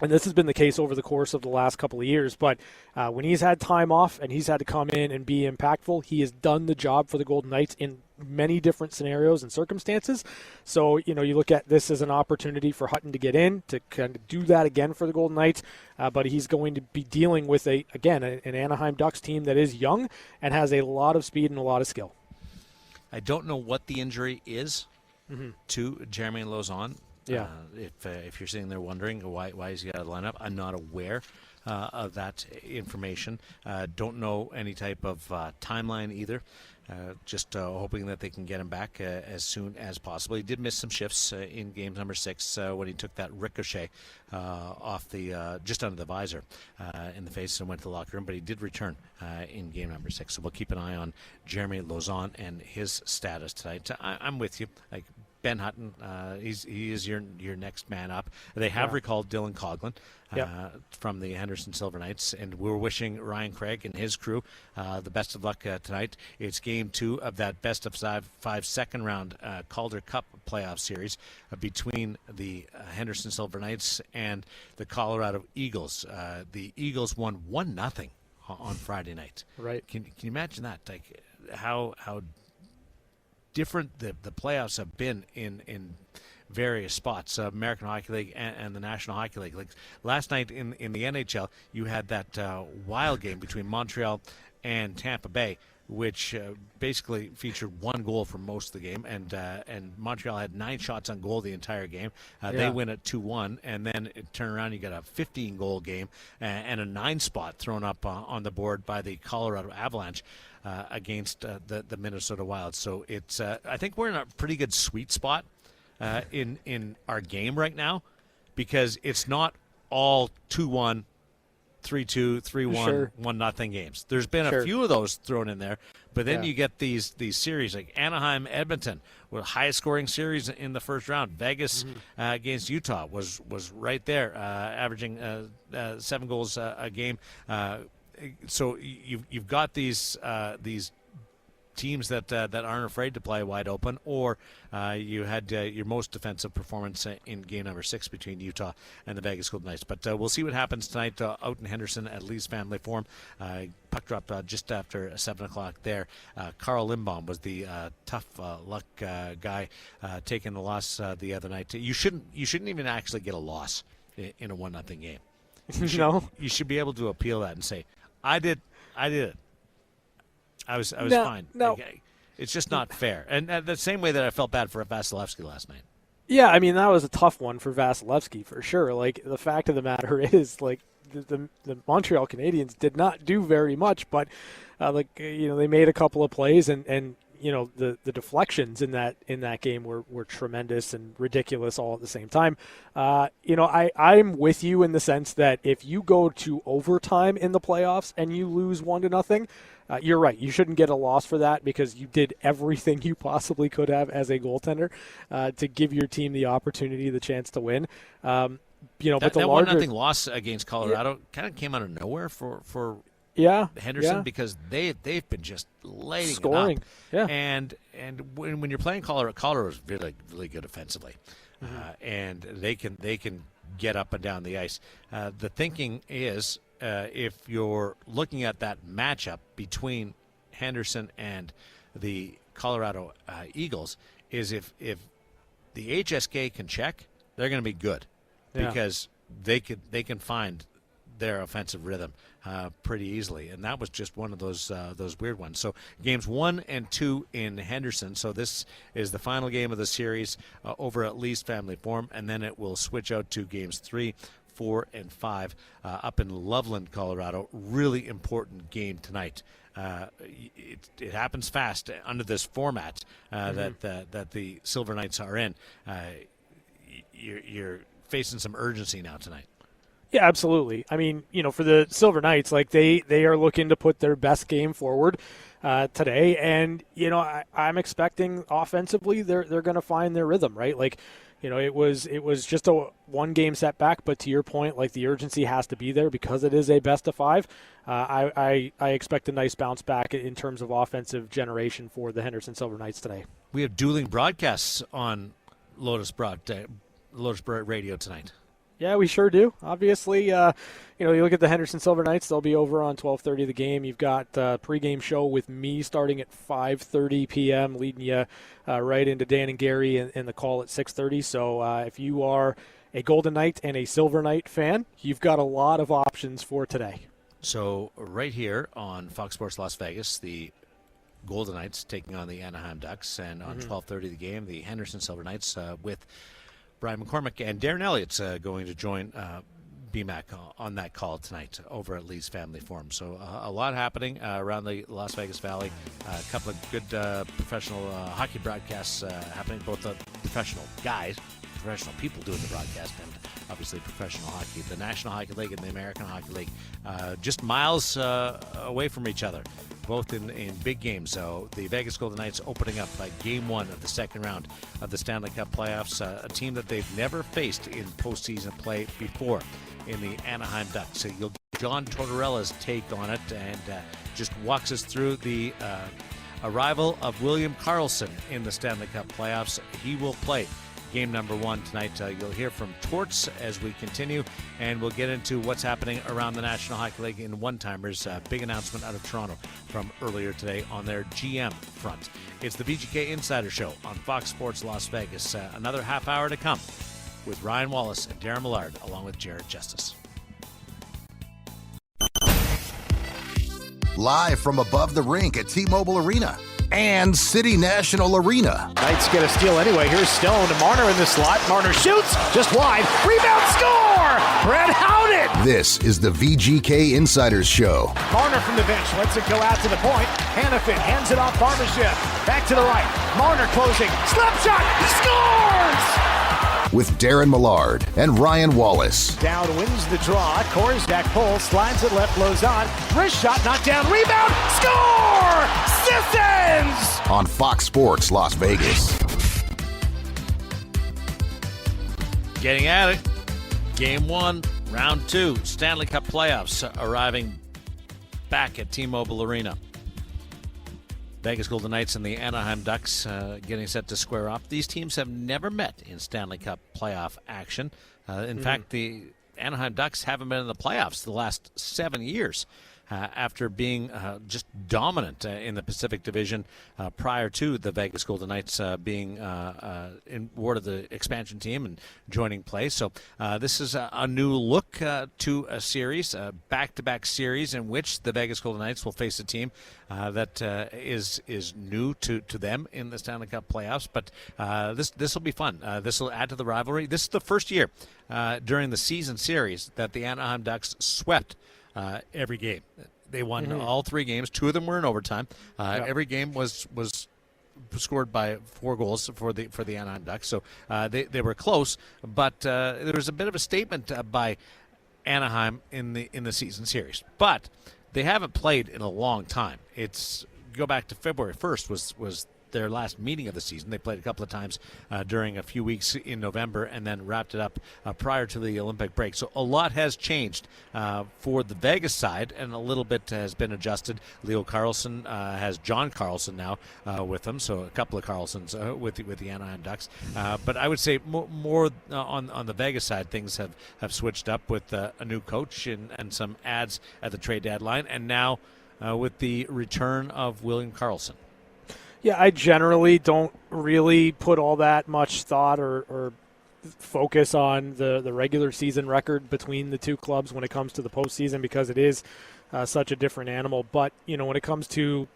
And this has been the case over the course of the last couple of years. But when he's had time off and he's had to come in and be impactful, he has done the job for the Golden Knights in many different scenarios and circumstances. So, you look at this as an opportunity for Hutton to get in, to kind of do that again for the Golden Knights. But he's going to be dealing with, an Anaheim Ducks team that is young and has a lot of speed and a lot of skill.
I don't know what the injury is to Jeremy Lauzon.
Yeah.
If you're sitting there wondering why is he out of the lineup, I'm not aware of that information. Don't know any type of timeline either. Just hoping that they can get him back as soon as possible. He did miss some shifts in game number 6 when he took that ricochet off the just under the visor in the face and went to the locker room. But he did return in game number 6. So we'll keep an eye on Jeremy Lauzon and his status tonight. I'm with you. Like Ben Hutton, he is your next man up. They have recalled Dylan Coughlin from the Henderson Silver Knights, and we're wishing Ryan Craig and his crew the best of luck tonight. It's game 2 of that best of 5 second round Calder Cup playoff series between the Henderson Silver Knights and the Colorado Eagles. The Eagles won 1-0 on Friday night.
Right.
Can you imagine that? Like how different the playoffs have been in various spots, American Hockey League and the National Hockey League. Like last night in the NHL, you had that wild game between Montreal and Tampa Bay, which basically featured one goal for most of the game, and Montreal had 9 shots on goal the entire game. They win at 2-1, and then it turned around. You got a 15-goal game and a 9 spot thrown up on the board by the Colorado Avalanche against the Minnesota Wild. So it's I think we're in a pretty good sweet spot in our game right now, because it's not all 2-1. 3-2, 3-1, 1-0 games. There's been a few of those thrown in there, but then you get these series like Anaheim, Edmonton, with highest scoring series in the first round. Vegas against Utah was right there, averaging 7 goals a game. So you've got these teams that aren't afraid to play wide open, or you had your most defensive performance in game number 6 between Utah and the Vegas Golden Knights. But we'll see what happens tonight out in Henderson at Lee's Family Forum. Puck drop just after 7 o'clock there. Carl Lindbaum was the tough luck guy taking the loss the other night. You shouldn't even actually get a loss in a 1-0 game. You should be able to appeal that and say, I did it. I was fine.
No.
Okay. It's just not fair. And the same way that I felt bad for Vasilevsky last night.
Yeah, I mean, that was a tough one for Vasilevsky for sure. Like, the fact of the matter is, like, the Montreal Canadiens did not do very much, but they made a couple of plays, and the deflections in that game were tremendous and ridiculous all at the same time. I'm with you in the sense that if you go to overtime in the playoffs and you lose 1-0, you're right. You shouldn't get a loss for that, because you did everything you possibly could have as a goaltender to give your team the opportunity, the chance to win. But the larger
1-0 loss against Colorado kind of came out of nowhere for Henderson, because they've been just lighting
scoring.
It up. And when you're playing Colorado is really, really good offensively, and they can get up and down the ice. The thinking is, if you're looking at that matchup between Henderson and the Colorado Eagles, is if the HSK can check, they're going to be good, because they can find their offensive rhythm pretty easily, and that was just one of those weird ones. So games 1 and 2 in Henderson. So this is the final game of the series over at Lee's Family Forum, and then it will switch out to games 3, 4, and 5 up in Loveland, Colorado. Really important game tonight. It happens fast under this format that the Silver Knights are in. you're facing some urgency now tonight.
Yeah, absolutely. I mean, for the Silver Knights, like they are looking to put their best game forward today, and I'm expecting offensively they're going to find their rhythm, right? Like, it was just a one-game setback, but to your point, like the urgency has to be there because it is a best of 5. I expect a nice bounce back in terms of offensive generation for the Henderson Silver Knights today.
We have dueling broadcasts on Lotus Radio tonight.
Yeah, we sure do. Obviously, you look at the Henderson Silver Knights, they'll be over on 12:30 the game. You've got a pregame show with me starting at 5:30 p.m., leading you right into Dan and Gary and the call at 6:30. So if you are a Golden Knight and a Silver Knight fan, you've got a lot of options for today.
So right here on Fox Sports Las Vegas, the Golden Knights taking on the Anaheim Ducks, and on 12:30 the game, the Henderson Silver Knights with Brian McCormick and Daren Elliott's going to join BMAC on that call tonight over at Lee's Family Forum. So a lot happening around the Las Vegas Valley. A couple of good professional hockey broadcasts happening, both the professional guys, professional people doing the broadcast, and obviously professional hockey. The National Hockey League and the American Hockey League just miles away from each other, both in big games. So the Vegas Golden Knights opening up Game 1 of the second round of the Stanley Cup playoffs, a team that they've never faced in postseason play before in the Anaheim Ducks. So you'll get John Tortorella's take on it, and just walks us through the arrival of William Karlsson in the Stanley Cup playoffs. He will play game number 1 tonight. You'll hear from Torts as we continue, and we'll get into what's happening around the National Hockey League in one-timers. Big announcement out of Toronto from earlier today on their GM front. It's the VGK Insider Show on Fox Sports Las Vegas. Another half hour to come with Ryan Wallace and Daren Millard, along with Jared Justice.
Live from above the rink at T-Mobile Arena and City National Arena.
Knights get a steal anyway. Here's Stone to Marner in the slot. Marner shoots just wide. Rebound, score! Brett Howden!
This is the VGK Insiders Show.
Marner from the bench lets it go out to the point. Hannafin hands it off Barbashev. Back to the right. Marner closing. Slap shot. He scores!
With Daren Millard and Ryan Wallace.
Down wins the draw. Korzak pulls, slides it left, Lozon. Wrist shot, knocked down, rebound, score! Sissons!
On Fox Sports Las Vegas.
Getting at it. Game 1, round 2, Stanley Cup playoffs arriving back at T-Mobile Arena. Vegas Golden Knights and the Anaheim Ducks getting set to square off. These teams have never met in Stanley Cup playoff action. In fact, the Anaheim Ducks haven't been in the playoffs the last 7 years. After being just dominant in the Pacific Division prior to the Vegas Golden Knights being awarded the expansion team and joining play. So this is a new look to a series, a back-to-back series in which the Vegas Golden Knights will face a team that is new to them in the Stanley Cup playoffs. But this will be fun. This will add to the rivalry. This is the first year during the season series that the Anaheim Ducks swept every game. They won all 3 games. 2 of them were in overtime. Every game was scored by 4 goals for the Anaheim Ducks. So they were close, but there was a bit of a statement by Anaheim in the season series. But they haven't played in a long time. Go back to February 1st was their last meeting of the season. They played a couple of times during a few weeks in November and then wrapped it up prior to the Olympic break. So a lot has changed for the Vegas side, and a little bit has been adjusted. Leo Carlsson has John Carlson now with him, so a couple of Carlsons with the Anaheim Ducks. But I would say more on the Vegas side, things have switched up with a new coach and some ads at the trade deadline, and now with the return of William Karlsson.
Yeah, I generally don't really put all that much thought or focus on the regular season record between the two clubs when it comes to the postseason, because it is such a different animal. But, when it comes to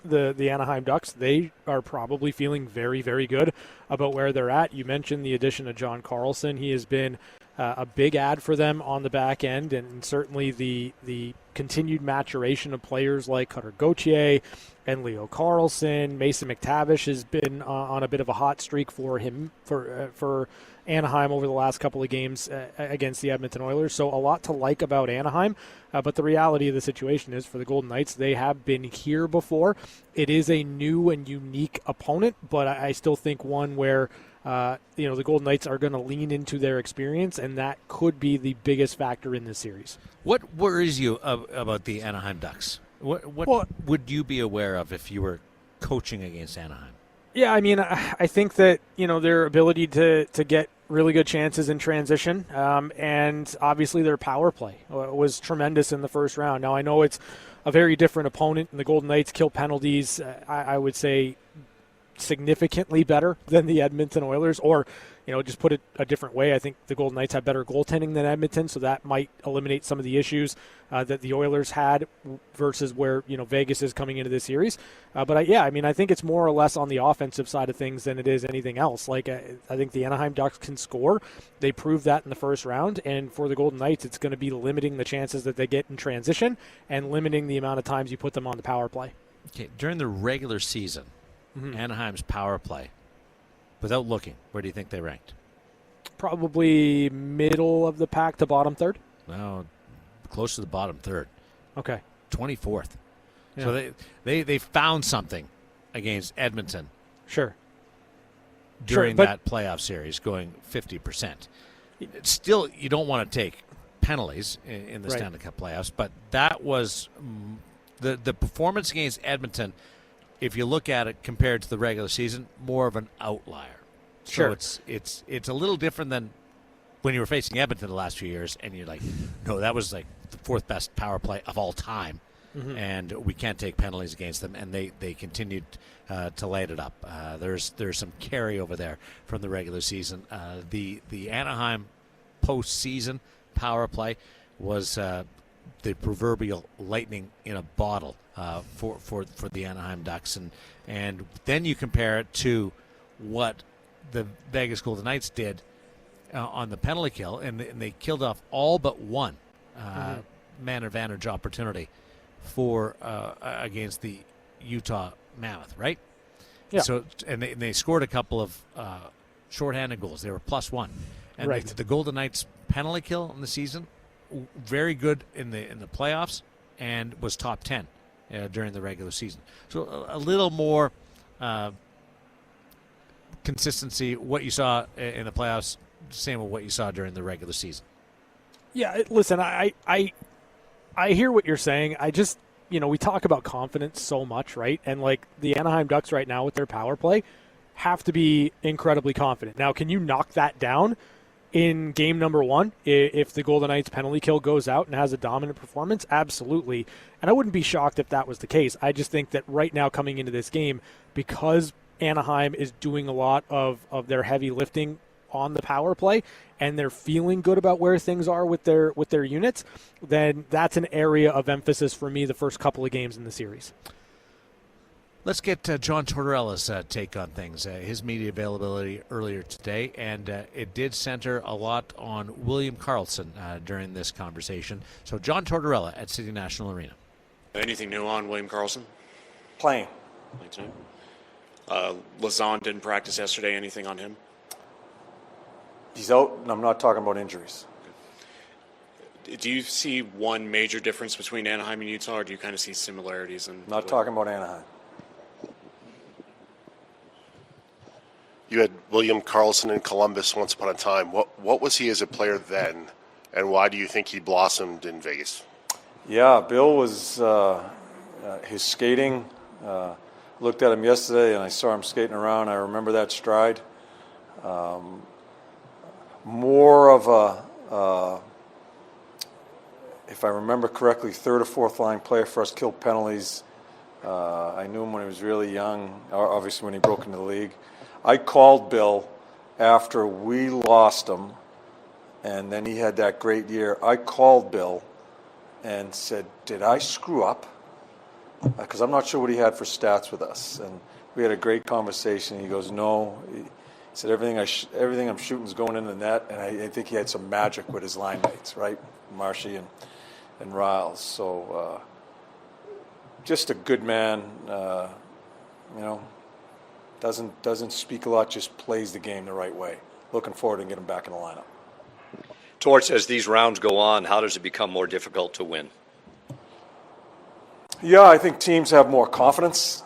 the Anaheim Ducks, they are probably feeling very, very good about where they're at. You mentioned the addition of John Carlson. He has been a big add for them on the back end, and certainly the continued maturation of players like Cutter Gauthier and Leo Carlson. Mason McTavish has been on a bit of a hot streak for him for Anaheim over the last couple of games against the Edmonton Oilers. So a lot to like about Anaheim, but the reality of the situation is for the Golden Knights, they have been here before. It is a new and unique opponent, but I still think one where the Golden Knights are going to lean into their experience, and that could be the biggest factor in this series.
What worries you about the Anaheim Ducks? What would you be aware of if you were coaching against Anaheim?
Yeah, I mean, I think that, their ability to get really good chances in transition, and obviously their power play was tremendous in the first round. Now, I know it's a very different opponent, and the Golden Knights kill penalties, I would say, significantly better than the Edmonton Oilers, or just put it a different way, I think the Golden Knights have better goaltending than Edmonton, so that might eliminate some of the issues that the Oilers had versus where Vegas is coming into this series. But I think it's more or less on the offensive side of things than it is anything else. Like I think the Anaheim Ducks can score. They proved that in the first round, and for the Golden Knights, it's going to be limiting the chances that they get in transition and limiting the amount of times you put them on the power play. Okay,
during the regular season, Anaheim's power play, without looking, where do you think they ranked?
Probably middle of the pack to bottom third.
No, close to the bottom third.
Okay.
24th.
Yeah.
So they found something against Edmonton.
Sure.
During that playoff series, going 50%. Still, you don't want to take penalties in the Stanley Cup playoffs, but that was the performance against Edmonton. If you look at it compared to the regular season, more of an outlier.
Sure.
So it's a little different than when you were facing Edmonton the last few years, and you're like, no, that was like the fourth best power play of all time, and we can't take penalties against them, and they continued to light it up. There's some carryover there from the regular season. The Anaheim postseason power play was the proverbial lightning in a bottle for the Anaheim Ducks, and then you compare it to what the Vegas Golden Knights did on the penalty kill, and they killed off all but one man advantage opportunity for against the Utah Mammoth, right?
Yeah.
So and they scored a couple of shorthanded goals. They were +1, and the Golden Knights penalty kill in the season, very good in the playoffs, and was top 10 during the regular season. So a little more consistency. What you saw in the playoffs, same with what you saw during the regular season.
Yeah, listen, I hear what you're saying. I just, we talk about confidence so much, right? And like the Anaheim Ducks right now with their power play have to be incredibly confident. Now, can you knock that down in game number 1 if the Golden Knights penalty kill goes out and has a dominant performance? Absolutely. And I wouldn't be shocked if that was the case. I just think that right now coming into this game, because Anaheim is doing a lot of their heavy lifting on the power play, and they're feeling good about where things are with their units, then that's an area of emphasis for me the first couple of games in the series.
Let's get John Tortorella's take on things. His media availability earlier today, and it did center a lot on William Karlsson during this conversation. So John Tortorella at City National Arena.
Anything new on William Karlsson?
Playing
tonight. Lazan didn't practice yesterday. Anything on him?
He's out, and I'm not talking about injuries.
Do you see one major difference between Anaheim and Utah, or do you kind of see similarities?
Not talking about Anaheim.
You had William Karlsson in Columbus once upon a time. What was he as a player then, and why do you think he blossomed in Vegas?
Yeah, Bill was his skating. Looked at him yesterday, and I saw him skating around. I remember that stride. More of a, if I remember correctly, third or fourth line player for us, killed penalties. I knew him when he was really young, obviously when he broke into the league. I called Bill after we lost him, and then he had that great year. I called Bill and said, did I screw up? Because I'm not sure what he had for stats with us. And we had a great conversation. He goes, no. He said everything I'm shooting is going in the net, and I think he had some magic with his line mates, right? Marshy and Riles. So just a good man, doesn't speak a lot, just plays the game the right way. Looking forward to getting him back in the lineup.
Torts, as these rounds go on, how does it become more difficult to win?
Yeah, I think teams have more confidence.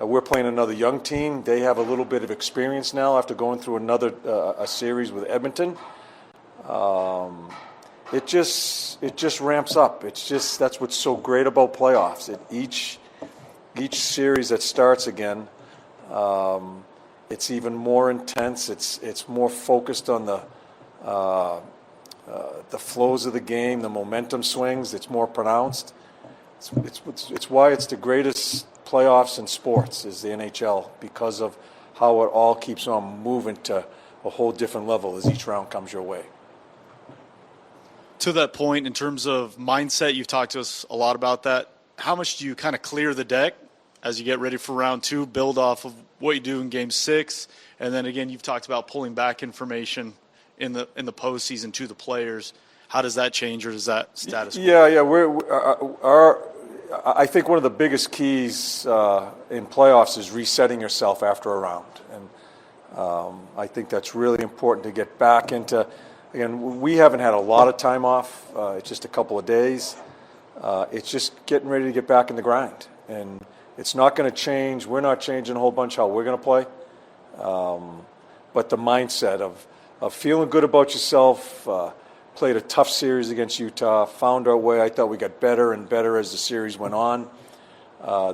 We're playing another young team. They have a little bit of experience now after going through a series with Edmonton. It just ramps up. That's what's so great about playoffs. Each series that starts again, it's even more intense. It's more focused on the flows of the game, the momentum swings. It's more pronounced. It's why it's the greatest playoffs in sports is the NHL, because of how it all keeps on moving to a whole different level as each round comes your way.
To that point, in terms of mindset, you've talked to us a lot about that. How much do you kind of clear the deck as you get ready for round two, build off of what you do in game 6, and then again, you've talked about pulling back information in the postseason to the players. How does that change, or does that status quo?
Yeah. I think one of the biggest keys in playoffs is resetting yourself after a round, and I think that's really important to get back into. Again, we haven't had a lot of time off. It's just a couple of days. It's just getting ready to get back in the grind, and it's not going to change. We're not changing a whole bunch how we're going to play, but the mindset of feeling good about yourself. Played a tough series against Utah, found our way. I thought we got better and better as the series went on.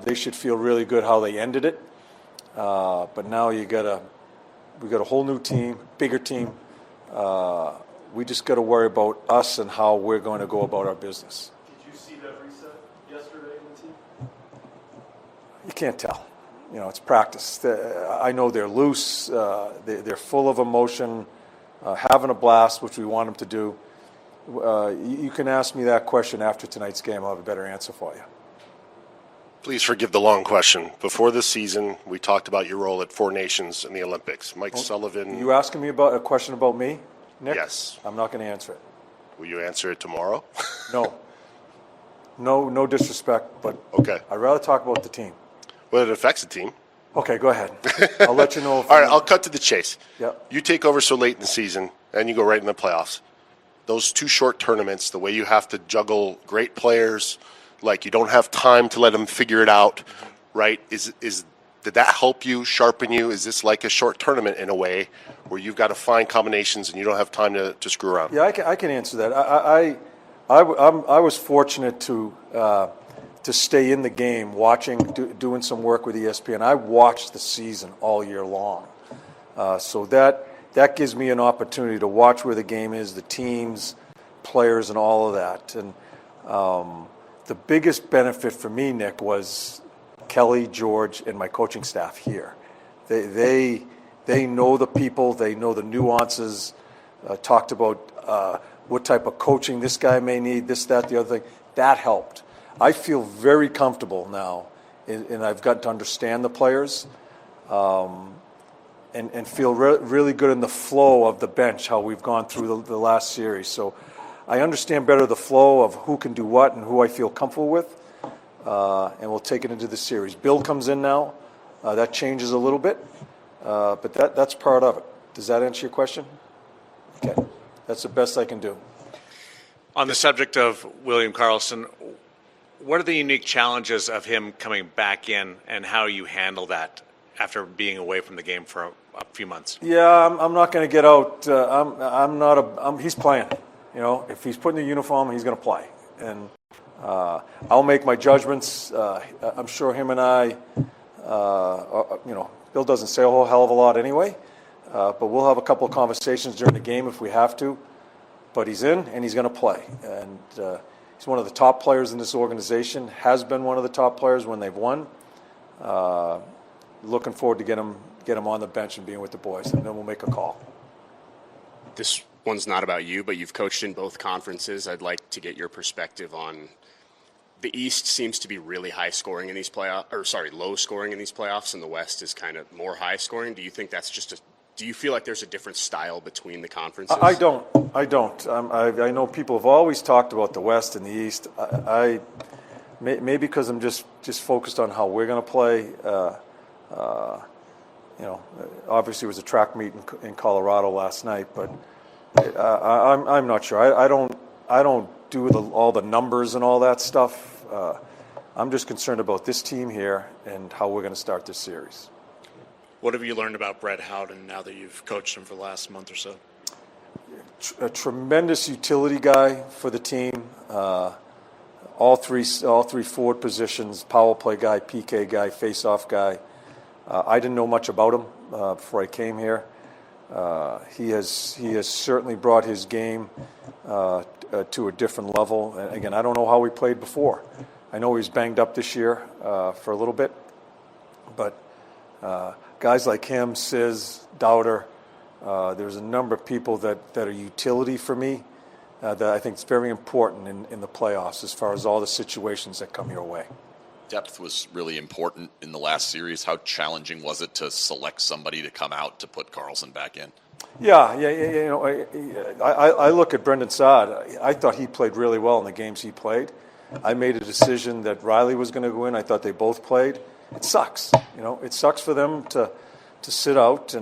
They should feel really good how they ended it. But now we got a whole new team, bigger team. We just got to worry about us and how we're going to go about our business.
Did you see that reset yesterday in the team?
You can't tell. It's practice. I know they're loose. They're full of emotion, having a blast, which we want them to do. You can ask me that question after tonight's game. I'll have a better answer for you.
Please forgive the long question. Before this season, we talked about your role at Four Nations in the Olympics. Mike Sullivan.
You asking me about a question about me, Nick?
Yes.
I'm not going to answer it.
Will you answer it tomorrow?
No disrespect, but
okay.
I'd rather talk about the team.
Well, it affects the team.
Okay, go ahead. I'll let you know.
All right, I'll cut to the chase.
Yep.
You take over so late in the season, and you go right in the playoffs. Those 2 short tournaments, the way you have to juggle great players, like you don't have time to let them figure it out, right? Did that help you, sharpen you? Is this like a short tournament in a way where you've got to find combinations and you don't have time to screw around?
Yeah, I can answer that. I was fortunate to stay in the game, watching, doing some work with ESPN. I watched the season all year long, so that gives me an opportunity to watch where the game is, the teams, players, and all of that. And the biggest benefit for me, Nick, was Kelly, George, and my coaching staff here. They know the people, they know the nuances. Talked about what type of coaching this guy may need, this, that, the other thing. That helped. I feel very comfortable now, and I've got to understand the players. And feel really good in the flow of the bench, how we've gone through the last series. So I understand better the flow of who can do what and who I feel comfortable with, and we'll take it into the series. Bill comes in now. That changes a little bit, but that's part of it. Does that answer your question? Okay. That's the best I can do.
On the subject of William Karlsson, what are the unique challenges of him coming back in, and how you handle that after being away from the game for a few months?
Yeah, I'm not going to get out. He's playing. If he's putting the uniform, he's going to play, and I'll make my judgments. I'm sure him and I, Bill doesn't say a whole hell of a lot anyway, but we'll have a couple of conversations during the game if we have to. But he's in, and he's going to play, and he's one of the top players in this organization. Has been one of the top players when they've won. Looking forward to get him on the bench and being with the boys, and then we'll make a call.
This one's not about you, but you've coached in both conferences. I'd like to get your perspective on the East seems to be really high scoring in these low scoring in these playoffs, and the West is kind of more high scoring. Do you think that's do you feel like there's a different style between the conferences?
I don't. I know people have always talked about the West and the East. Maybe because I'm just focused on how we're going to play. Obviously it was a track meet in Colorado last night, but I'm not sure. I don't do all the numbers and all that stuff. I'm just concerned about this team here and how we're going to start this series.
What have you learned about Brett Howden now that you've coached him for the last month or so?
A tremendous utility guy for the team. All three forward positions, power play guy, PK guy, face-off guy. I didn't know much about him before I came here. He has certainly brought his game to a different level. And again, I don't know how he played before. I know he's banged up this year for a little bit, but guys like him, Sis, Dowder, there's a number of people that are utility for me that I think is very important in the playoffs as far as all the situations that come your way.
Depth was really important in the last series. How challenging was it to select somebody to come out to put Karlsson back in?
Yeah. I look at Brendan Saad. I thought he played really well in the games he played. I made a decision that Riley was going to go in. I thought they both played. It sucks. It sucks for them to sit out,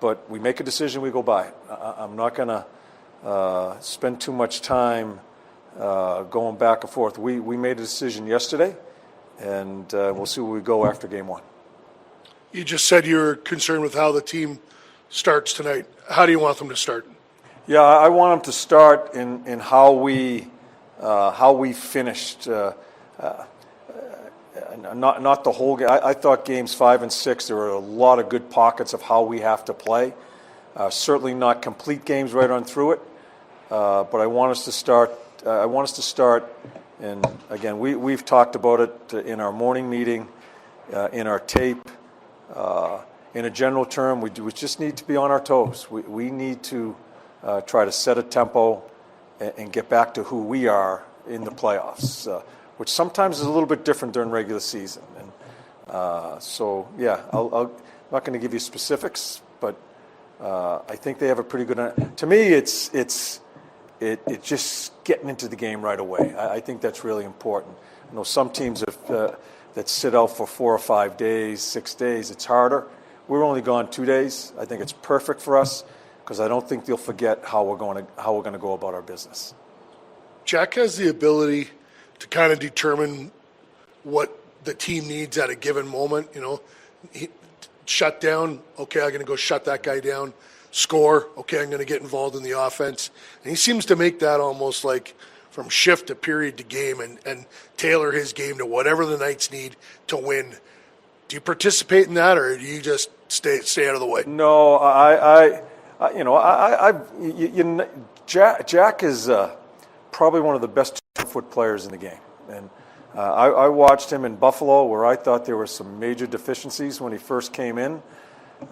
but we make a decision, we go by it. I'm not going to spend too much time going back and forth. We made a decision yesterday, and we'll see where we go after game one.
You just said you're concerned with how the team starts tonight. How do you want them to start?
Yeah, I want them to start in how we finished. Not the whole game. I thought games 5 and 6, there were a lot of good pockets of how we have to play. Certainly not complete games right on through it, but I want us to start. And again, we've talked about it in our morning meeting, in our tape. In a general term, we just need to be on our toes. We need to try to set a tempo and get back to who we are in the playoffs, which sometimes is a little bit different during regular season. And I'm not going to give you specifics, but I think they have a pretty good. To me, it's just getting into the game right away. I think that's really important. I know some teams that sit out for 4 or 5 days, 6 days. It's harder. We're only gone 2 days. I think it's perfect for us because I don't think they'll forget how we're going to go about our business.
Jack has the ability to kind of determine what the team needs at a given moment. Shut down. Okay, I'm going to go shut that guy down. Score. Okay, I'm going to get involved in the offense. And he seems to make that almost like from shift to period to game and tailor his game to whatever the Knights need to win. Do you participate in that, or do you just stay out of the way?
No, Jack is probably one of the best foot players in the game, and I watched him in Buffalo, where I thought there were some major deficiencies when he first came in.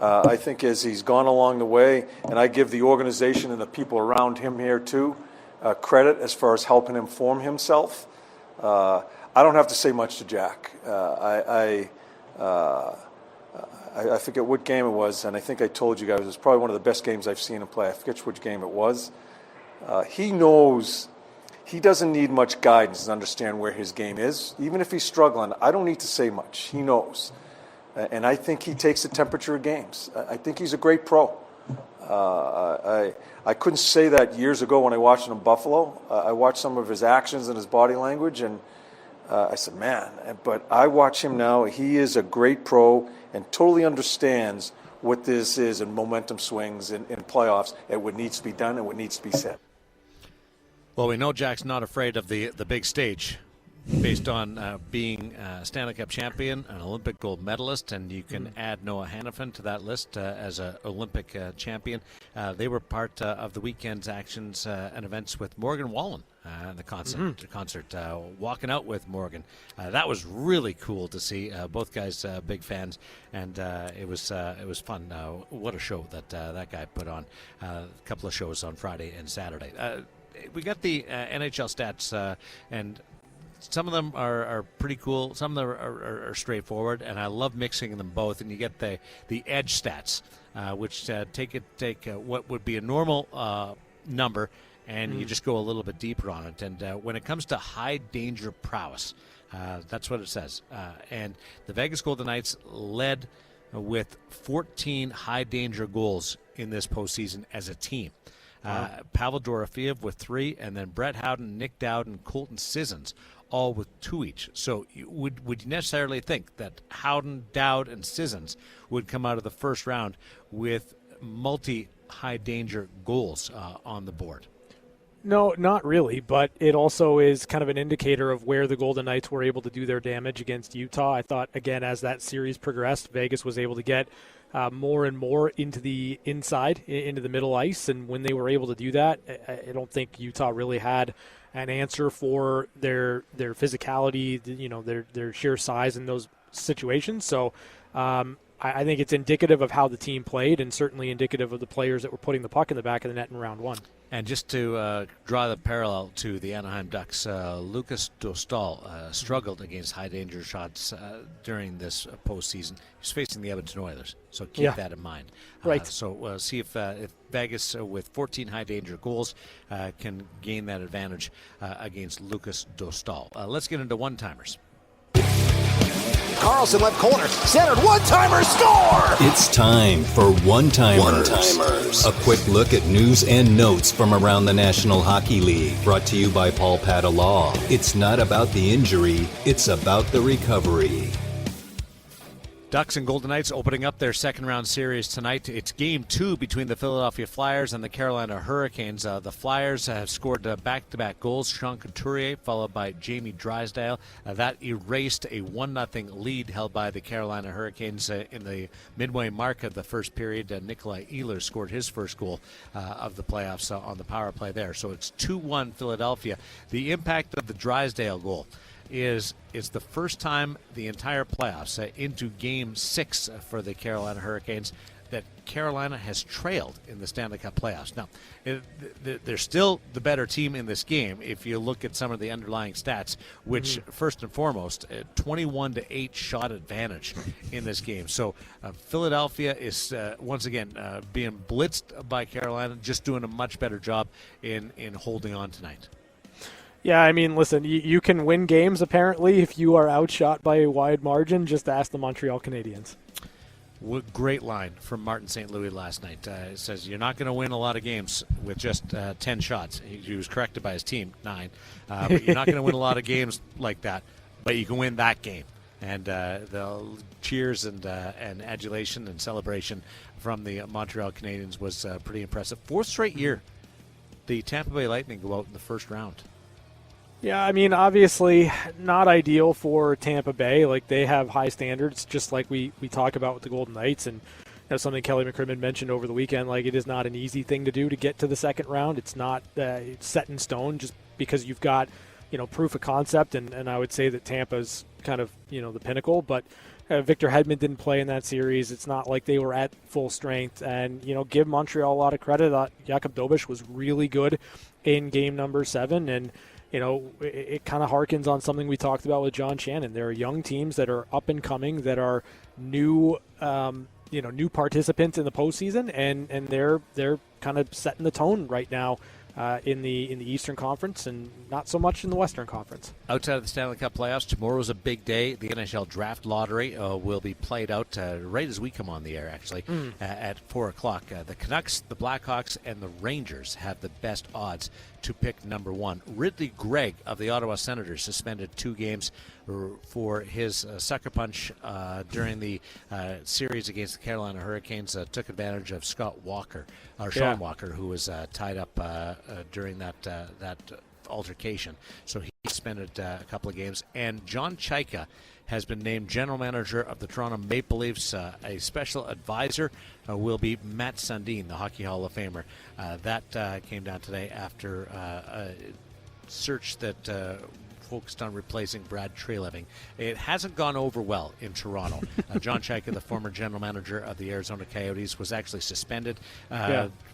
I think as he's gone along the way, and I give the organization and the people around him here too credit as far as helping him form himself. I don't have to say much to Jack. I forget what game it was, and I think I told you guys it was probably one of the best games I've seen him play. I forget which game it was. He knows he doesn't need much guidance to understand where his game is. Even if he's struggling, I don't need to say much. He knows. And I think he takes the temperature of games. I think he's a great pro. I couldn't say that years ago when I watched him in Buffalo. I watched some of his actions and his body language, and I said, man. But I watch him now. He is a great pro and totally understands what this is in momentum swings in playoffs and what needs to be done and what needs to be said.
Well, we know Jack's not afraid of the big stage based on being a Stanley Cup champion, an Olympic gold medalist, and you can add Noah Hannafin to that list as an Olympic champion. They were part of the weekend's actions and events with Morgan Wallen. The concert, walking out with Morgan. That was really cool to see. Both guys big fans, and it was fun. What a show that guy put on. A couple of shows on Friday and Saturday. We got the NHL stats, and some of them are pretty cool. Some of them are straightforward, and I love mixing them both. And you get the edge stats, which take what would be a normal number, and you just go a little bit deeper on it. And when it comes to high danger prowess, that's what it says. And the Vegas Golden Knights led with 14 high danger goals in this postseason as a team. Pavel Dorofeev with 3, and then Brett Howden, Nick Dowd, and Colton Sissons all with 2 each. So would you necessarily think that Howden, Dowd, and Sissons would come out of the first round with multi-high danger goals on the board?
No, not really, but it also is kind of an indicator of where the Golden Knights were able to do their damage against Utah. I thought, again, as that series progressed, Vegas was able to get more and more into the inside, into the middle ice, and when they were able to do that, I don't think Utah really had an answer for their physicality, their sheer size in those situations. So I think it's indicative of how the team played, and certainly indicative of the players that were putting the puck in the back of the net in round 1.
And just to draw the parallel to the Anaheim Ducks, Lucas Dostal struggled against high-danger shots during this postseason. He's facing the Edmonton Oilers, so keep that in mind.
Right.
So see if Vegas, with 14 high-danger goals, can gain that advantage against Lucas Dostal. Let's get into one-timers.
Carlson left corner, centered, one-timer, score!
It's time for One-Timers. A quick look at news and notes from around the National Hockey League. Brought to you by Paul Pata Law. It's not about the injury, it's about the recovery.
Ducks and Golden Knights opening up their second-round series tonight. It's Game 2 between the Philadelphia Flyers and the Carolina Hurricanes. The Flyers have scored back-to-back goals. Sean Couturier, followed by Jamie Drysdale. That erased a 1-0 lead held by the Carolina Hurricanes in the midway mark of the first period. Nikolai Ehlers scored his first goal of the playoffs on the power play there. So it's 2-1 Philadelphia. The impact of the Drysdale goal is the first time the entire playoffs into Game 6 for the Carolina Hurricanes that Carolina has trailed in the Stanley Cup playoffs. Now, they're still the better team in this game if you look at some of the underlying stats, which first and foremost, 21-8 shot advantage in this game. So Philadelphia is once again being blitzed by Carolina, just doing a much better job in holding on tonight.
Yeah, I mean, listen, you can win games, apparently, if you are outshot by a wide margin. Just ask the Montreal Canadiens.
Great line from Martin St. Louis last night. It says, you're not going to win a lot of games with just 10 shots. He was corrected by his team, 9. But you're not going to win a lot of games like that, but you can win that game. And the cheers and adulation and celebration from the Montreal Canadiens was pretty impressive. 4th straight year, the Tampa Bay Lightning go out in the first round.
Yeah, I mean, obviously not ideal for Tampa Bay. Like, they have high standards, just like we talk about with the Golden Knights. And that's something Kelly McCrimmon mentioned over the weekend. Like, it is not an easy thing to do to get to the second round. It's not set in stone just because you've got, proof of concept. And I would say that Tampa's kind of, the pinnacle. But Victor Hedman didn't play in that series. It's not like they were at full strength. And, give Montreal a lot of credit. Jakub Dobeš was really good in game number 7. And it kind of harkens on something we talked about with John Shannon. There are young teams that are up and coming, that are new, new participants in the postseason, and they're kind of setting the tone right now in the Eastern Conference, and not so much in the Western Conference.
Outside of the Stanley Cup playoffs, tomorrow's a big day. The NHL Draft Lottery will be played out right as we come on the air, actually, at 4 o'clock. The Canucks, the Blackhawks, and the Rangers have the best odds to pick number 1. Ridley Gregg of the Ottawa Senators suspended 2 games for his sucker punch during the series against the Carolina Hurricanes. Took advantage of Sean Walker, who was tied up during that altercation. So he suspended a couple of games. And John Chaika has been named general manager of the Toronto Maple Leafs. A special advisor will be Matt Sundin, the Hockey Hall of Famer. That came down today after a search that focused on replacing Brad Treliving. It hasn't gone over well in Toronto. John Chayka, the former general manager of the Arizona Coyotes, was actually suspended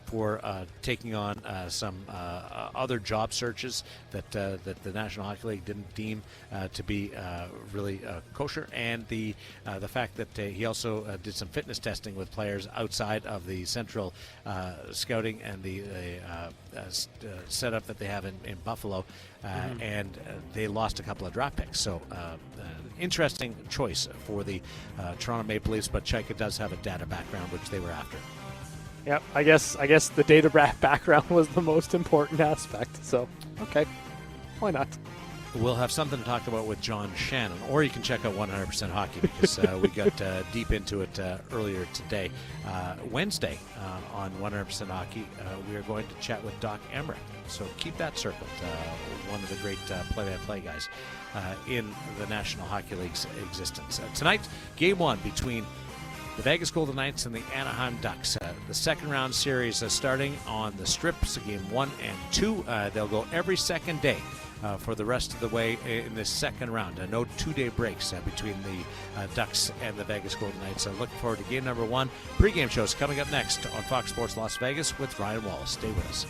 for taking on some other job searches that the National Hockey League didn't deem to be really kosher, and the fact that he also did some fitness testing with players outside of the central scouting and the setup that they have in Buffalo, and they lost a couple of draft picks. So interesting choice for the Toronto Maple Leafs, but Chayka does have a data background, which they were after.
Yep, I guess the data background was the most important aspect. So, okay, why not?
We'll have something to talk about with John Shannon, or you can check out 100% Hockey because we got deep into it earlier today. Wednesday on 100% Hockey, we are going to chat with Doc Emmerich. So keep that circled. One of the great play-by-play guys in the National Hockey League's existence. Tonight, Game 1 between the Vegas Golden Knights and the Anaheim Ducks. The second round series starting on the Strip, so Game 1 and 2. They'll go every second day for the rest of the way in this second round. No 2-day breaks between the Ducks and the Vegas Golden Knights. Looking forward to game number 1. Pre-game shows coming up next on Fox Sports Las Vegas with Ryan Wallace. Stay with us.